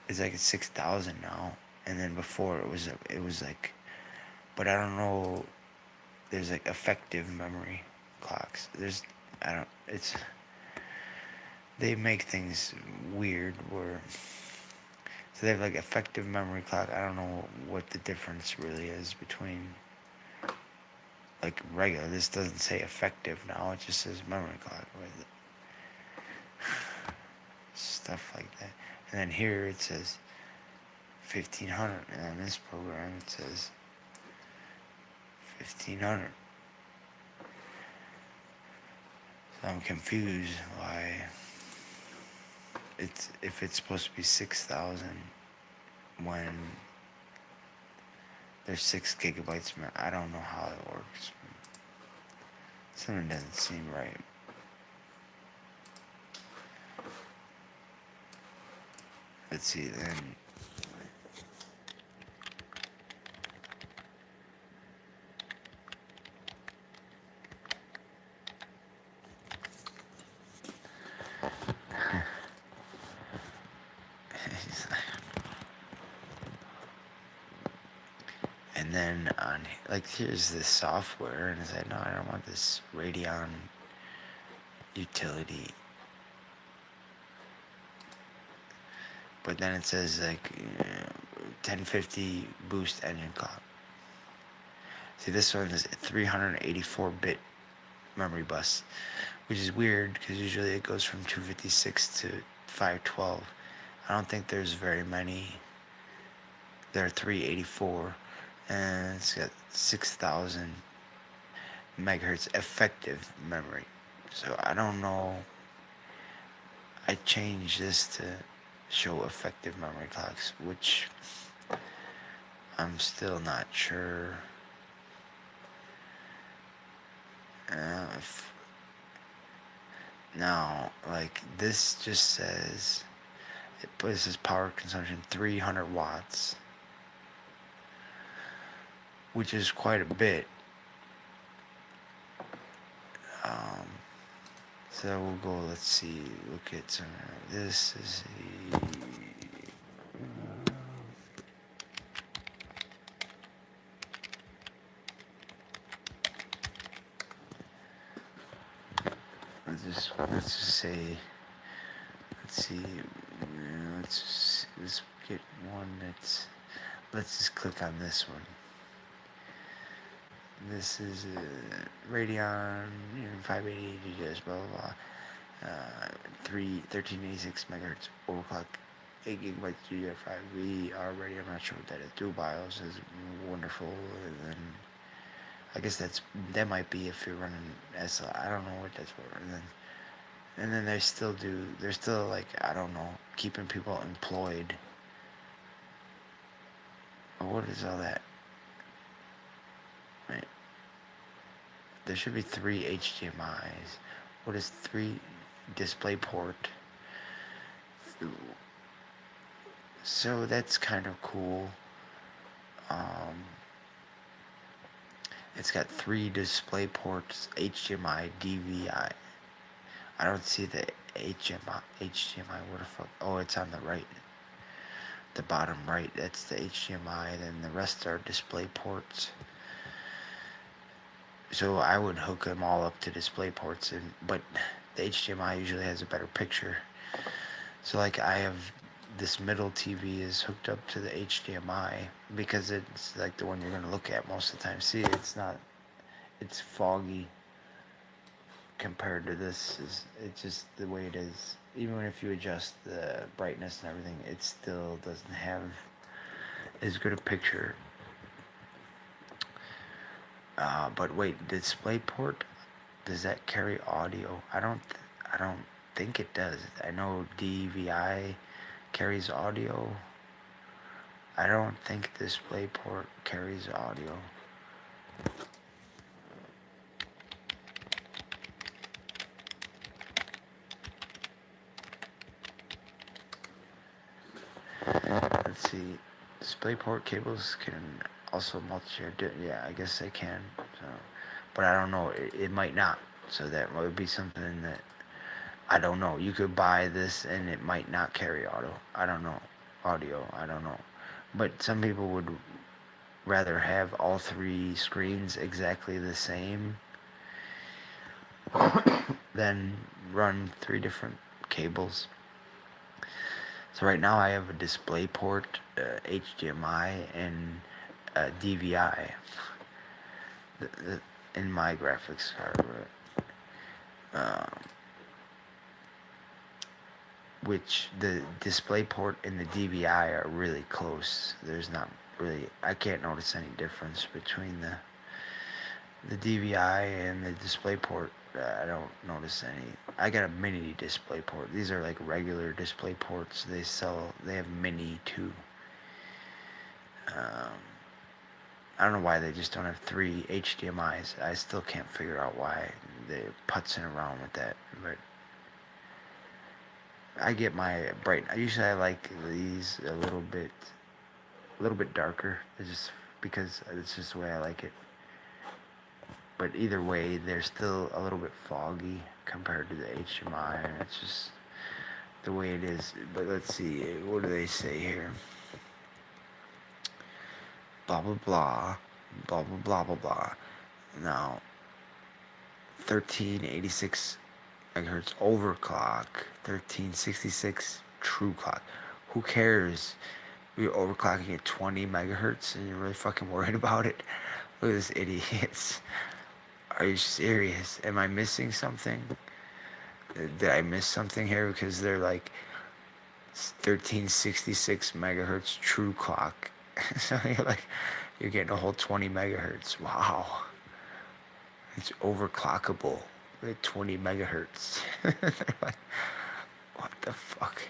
it's like at 6,000 now. And then before it was like, but I don't know. There's like effective memory clocks. They make things weird where. So they have like effective memory clock. I don't know what the difference really is between like regular. This doesn't say effective now. It just says memory clock with it. Stuff like that. And then here it says 1500. And on this program it says 1500. So I'm confused why if it's supposed to be 6,000 when there's 6 gigabytes. I don't know how it works. Something doesn't seem right. Let's see then. And then on, like, here's this software, and I said, no, I don't want this Radeon utility. But then it says, like, 1050 boost engine clock. See, this one is 384-bit memory bus, which is weird because usually it goes from 256 to 512. I don't think there's very many. There are 384, and it's got 6,000 megahertz effective memory. So I don't know. I changed this to show effective memory clocks, which I'm still not sure. Now, like, this just says, this is power consumption 300 watts, which is quite a bit. So we'll go, let's see, look at some, this is let's just say, let's see, let's get one that's, let's just click on this one. This is a Radeon 580 GHz, blah blah blah. 1386 megahertz overclock, 8 gigabytes GDDR5. We are ready. I'm not sure what that is. Dual BIOS is wonderful. And then I guess that might be if you're running SL. I don't know what that's for. And then they're still like, I don't know, keeping people employed. What is all that? Right. There should be 3 HDMIs. What is 3 DisplayPort? So that's kind of cool. It's got 3 DisplayPorts, HDMI, DVI. I don't see the HDMI. What the fuck? Oh, it's on the right. The bottom right, that's the HDMI. Then the rest are DisplayPorts. So I would hook them all up to DisplayPorts, but the HDMI usually has a better picture. So like, I have this middle TV is hooked up to the HDMI because it's like the one you're gonna look at most of the time. See, it's foggy compared to this. It's just the way it is. Even if you adjust the brightness and everything, it still doesn't have as good a picture. But wait, DisplayPort, does that carry audio? I don't think it does. I know DVI carries audio. I don't think DisplayPort carries audio. Let's see. DisplayPort cables can also multi-share. Yeah, I guess they can. So, but I don't know. It might not. So that would be something that I don't know. You could buy this and it might not carry audio. I don't know. But some people would rather have all 3 screens exactly the same than run 3 different cables. So right now I have a DisplayPort, HDMI, and DVI in my graphics card. Which the DisplayPort and the DVI are really close. There's not really, I can't notice any difference between the DVI and the DisplayPort. I don't notice any. I got a mini DisplayPort. These are like regular DisplayPorts. They have mini too. I don't know why they just don't have 3 HDMIs. I still can't figure out why they're putzing around with that, but I get my bright. Usually I like these a little bit darker. It's just because it's just the way I like it. But either way, they're still a little bit foggy compared to the HDMI, and it's just the way it is. But let's see, what do they say here? blah blah blah, blah blah blah blah blah. Now, 1386 megahertz overclock, 1366 true clock. Who cares? You're overclocking at 20 megahertz and you're really fucking worried about it? Look at this idiots. Are you serious? Am I missing something? Did I miss something here? Because they're like 1366 megahertz true clock. So you're getting a whole 20 megahertz. Wow. It's overclockable at 20 megahertz. They're like, what the fuck?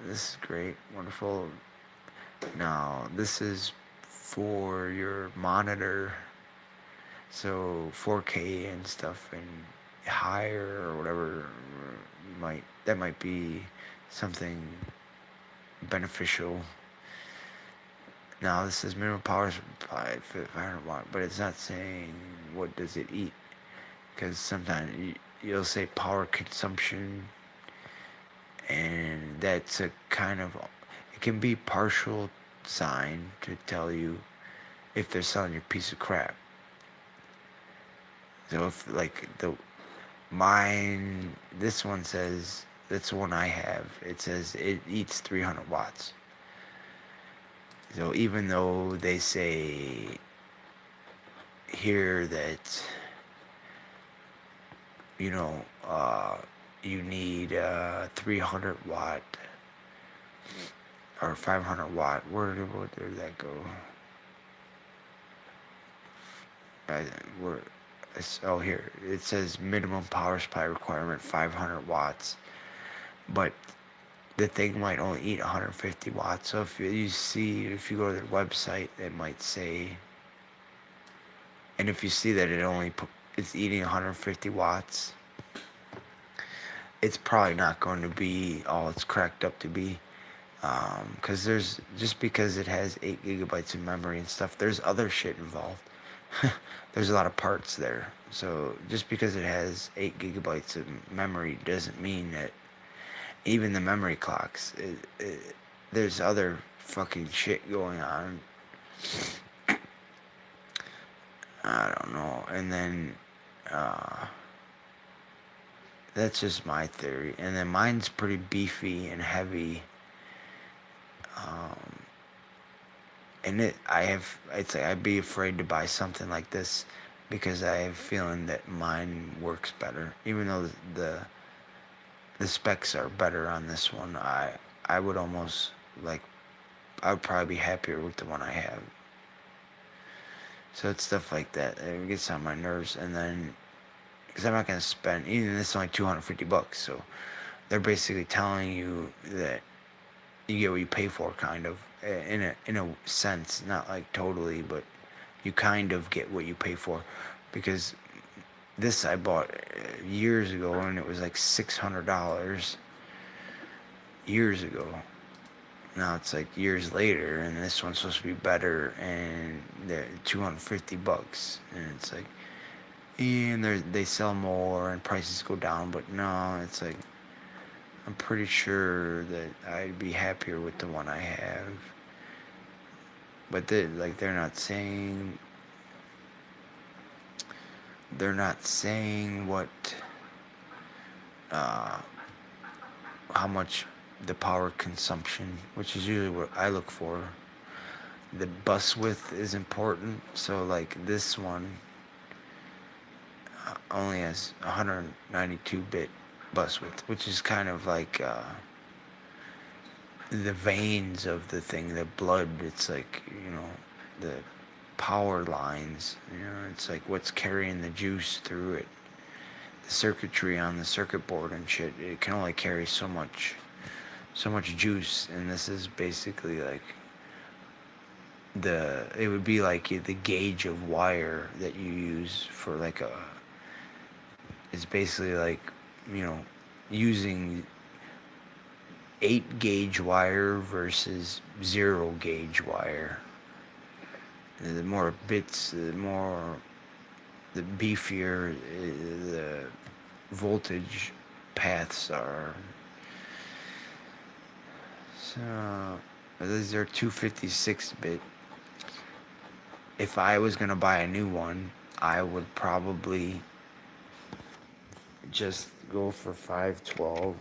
This is great, wonderful. Now, this is for your monitor. So 4K and stuff and higher or whatever that might be something beneficial. Now this says minimum power supply 500 watt, but it's not saying what does it eat, because sometimes you'll say power consumption, and that's a kind of, it can be partial sign to tell you if they're selling you a piece of crap. So if like this one says, that's the one I have, it says it eats 300 watts. So even though they say here that, you know, you need 300 watt or 500 watt, where did that go? Oh, here it says minimum power supply requirement 500 watts, but the thing might only eat 150 watts. So if you go to their website, it might say, and if you see that it's eating 150 watts, it's probably not going to be all it's cracked up to be. Because just because it has 8 gigabytes of memory and stuff, there's other shit involved. There's a lot of parts there. So just because it has 8 gigabytes of memory doesn't mean that even the memory clocks, there's other fucking shit going on. I don't know. And then that's just my theory. And then mine's pretty beefy and heavy. And I'd be afraid to buy something like this because I have a feeling that mine works better. Even though the specs are better on this one, I would almost I would probably be happier with the one I have. So it's stuff like that. It gets on my nerves. And then, because I'm not going to spend, even this is only $250, so they're basically telling you that you get what you pay for, kind of, in a sense, not like totally, but you kind of get what you pay for, because this I bought years ago and it was like $600 years ago. Now it's like years later, and this one's supposed to be better, and they're $250, and it's like, and they sell more and prices go down, but no, it's like, I'm pretty sure that I'd be happier with the one I have. But they're not saying what how much the power consumption, which is usually what I look for. The bus width is important, so like this one only has 192-bit bus width, which is kind of like the veins of the thing, the blood. It's like, the power lines, it's like what's carrying the juice through it. The circuitry on the circuit board and shit, it can only carry so much juice, and this is basically like it would be like the gauge of wire that you use for it's basically like, using 8 gauge wire versus 0 gauge wire. The more bits, the beefier the voltage paths are. So these are 256-bit if I was gonna buy a new one, I would probably just go for 512.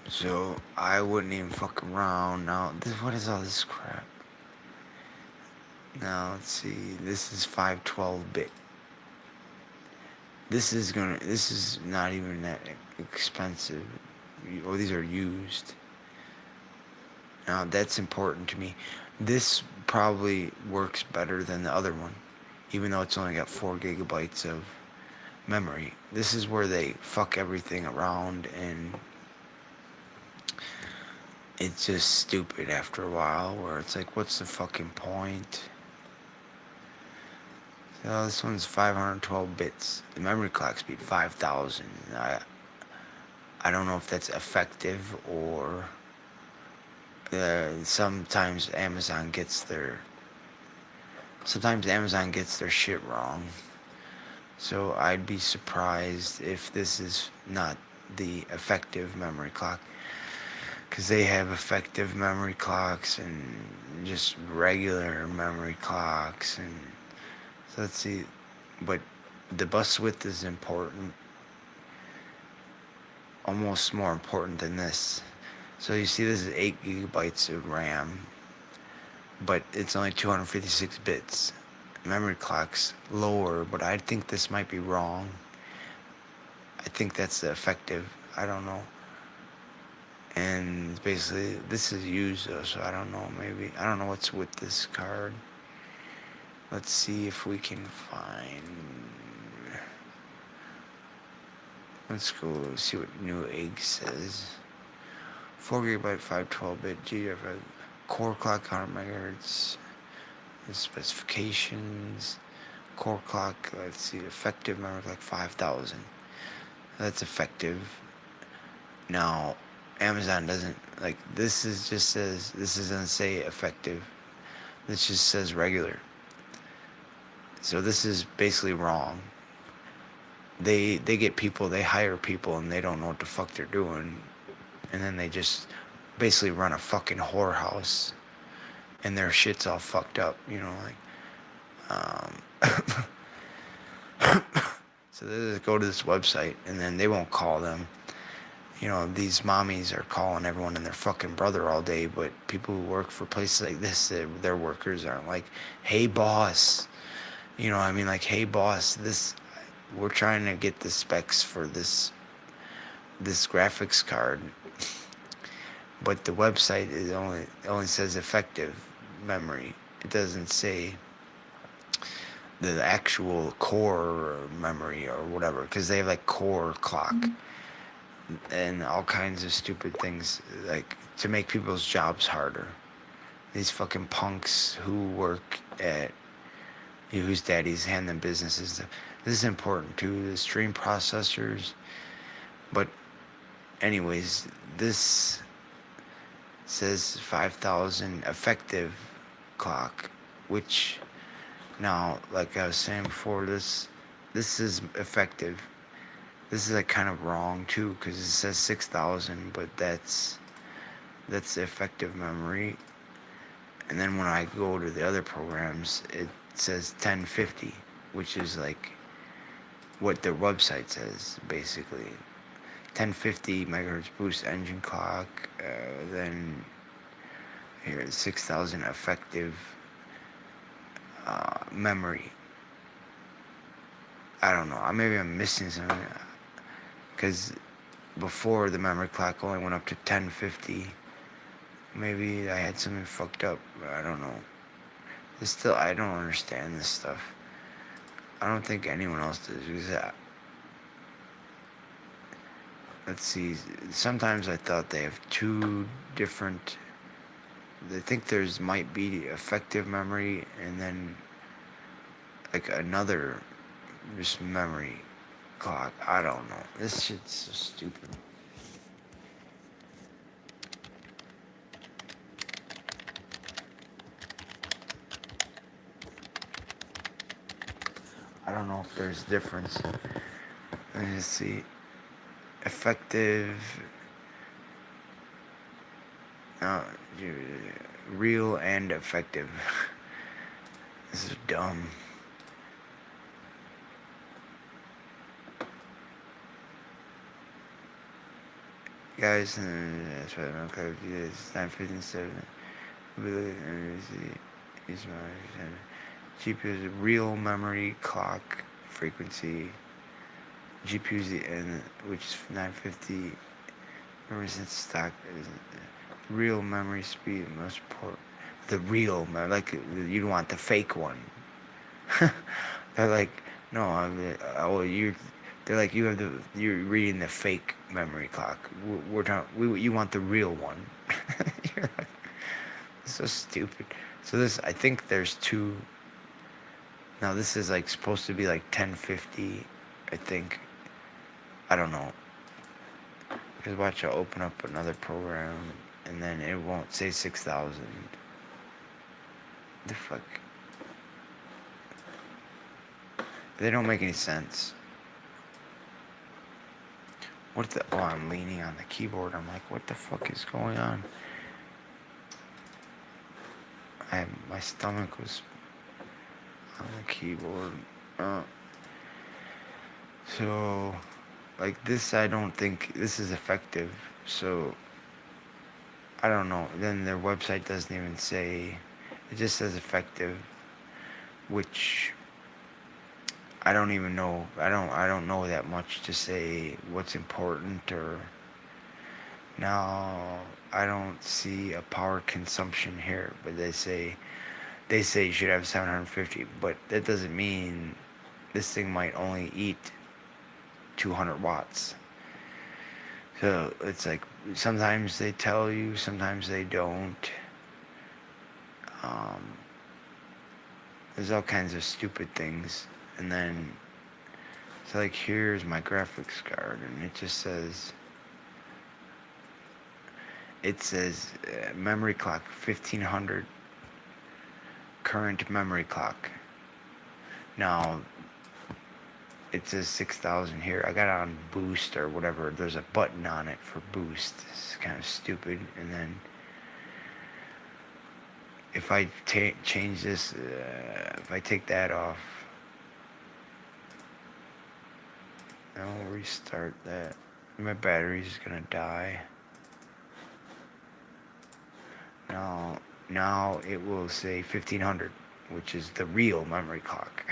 So I wouldn't even fuck around. Now, what is all this crap? Now, let's see. This is 512 bit. This is not even that expensive. Oh, these are used. Now, that's important to me. This probably works better than the other one, even though it's only got 4 gigabytes of memory. This is where they fuck everything around, and it's just stupid after a while, where it's like, what's the fucking point? So this one's 512 bits. The memory clock speed 5,000. I don't know if that's effective or sometimes Amazon gets their shit wrong. So I'd be surprised if this is not the effective memory clock, because they have effective memory clocks and just regular memory clocks. And so let's see, but the bus width is important, almost more important than this. So you see, this is 8 gigabytes of RAM, but it's only 256 bits. Memory clock's lower, but I think this might be wrong. I think that's the effective. I don't know. And basically, this is used though, so I don't know. Maybe I don't know what's with this card. Let's see if we can find. Let's go see what New Egg says. 4 gigabyte 512 bit GDDR5 core clock 100 megahertz. The specifications. Core clock. Let's see. Effective memory clock 5,000. That's effective. Now, Amazon doesn't like this. Is just says this doesn't say effective. This just says regular. So this is basically wrong. They get people, they hire people, and they don't know what the fuck they're doing, and then they just basically run a fucking whorehouse, and their shit's all fucked up, So they just go to this website, and then they won't call them. These mommies are calling everyone and their fucking brother all day, but people who work for places like this, their workers aren't like, hey boss, like, hey boss, we're trying to get the specs for this graphics card, but the website only says effective memory. It doesn't say the actual core memory or whatever, because they have like core clock and all kinds of stupid things, like to make people's jobs harder. These fucking punks who work at whose daddies hand them businesses. This is important too, the stream processors. But anyways, this says 5,000 effective clock, which now, like I was saying before, this is effective. This is like kind of wrong too, because it says 6,000, but that's the effective memory. And then when I go to the other programs, it says 1050, which is like what their website says, basically. 1050 megahertz boost engine clock, then here 6,000 effective memory. I don't know. Maybe I'm missing something, because before the memory clock only went up to 1050. Maybe I had something fucked up. I don't know. I don't understand this stuff. I don't think anyone else does, because let's see. Sometimes I thought they have two different. They think there's might be effective memory and then like another just memory clock. I don't know. This shit's so stupid. I don't know if there's difference. Let me see. Effective Uh, real and effective. This is dumb. Guys, that's what I'm going to do. It's 9:57. GPU is a real memory clock frequency. GPU is the end, which is 950. Memory since stock is real memory speed most port. The real, like you don't want the fake one. They're like, no, oh, you. They're like, you're reading the fake memory clock. We're talking, you want the real one. You're like, so stupid. So this, I think there's two. Now this is like supposed to be like 1050, I think. I don't know. Because watch, I'll open up another program, and then it won't say 6,000. The fuck? They don't make any sense. What the? Oh, I'm leaning on the keyboard. I'm like, what the fuck is going on? My stomach was on the keyboard. So, like this, I don't think this is effective. So, I don't know. Then their website doesn't even say. It just says effective, which I don't even know. I don't know that much to say what's important or. Now I don't see a power consumption here, but they say you should have 750, but that doesn't mean this thing might only eat 200 watts. So it's like sometimes they tell you, sometimes they don't. Um, there's all kinds of stupid things, and then so like here's my graphics card, and it just says memory clock 1500 current memory clock. Now it says 6,000 here. I got it on boost or whatever. There's a button on it for boost. It's kind of stupid. And then if I change this, if I take that off, I'll restart that. My battery's gonna die. Now it will say 1500, which is the real memory clock.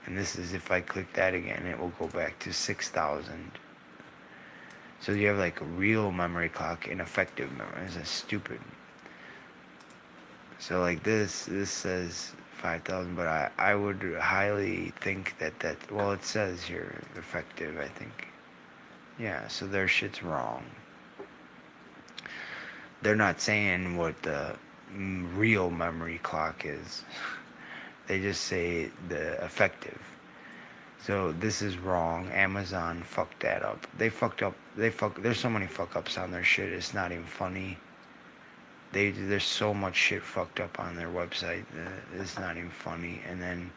And this is if I click that again, it will go back to 6,000. So you have like a real memory clock and effective memory. This is stupid. So like this says 5,000, but I would highly think that well, it says here effective, I think. Yeah, so their shit's wrong. They're not saying what the real memory clock is. They just say the effective. So this is wrong. Amazon fucked that up. They fucked up. There's so many fuck ups on their shit. It's not even funny. There's so much shit fucked up on their website. It's not even funny. And then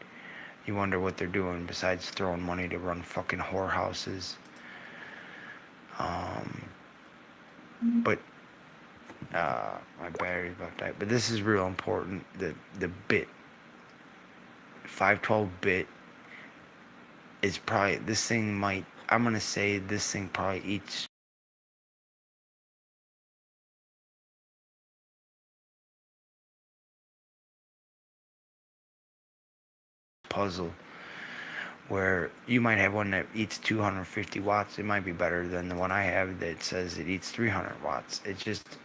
you wonder what they're doing besides throwing money to run fucking whorehouses. But my battery's about to die. But this is real important. The bit 512 bit is probably this thing might. I'm gonna say this thing probably eats. Puzzle where you might have one that eats 250 watts. It might be better than the one I have that says it eats 300 watts. It just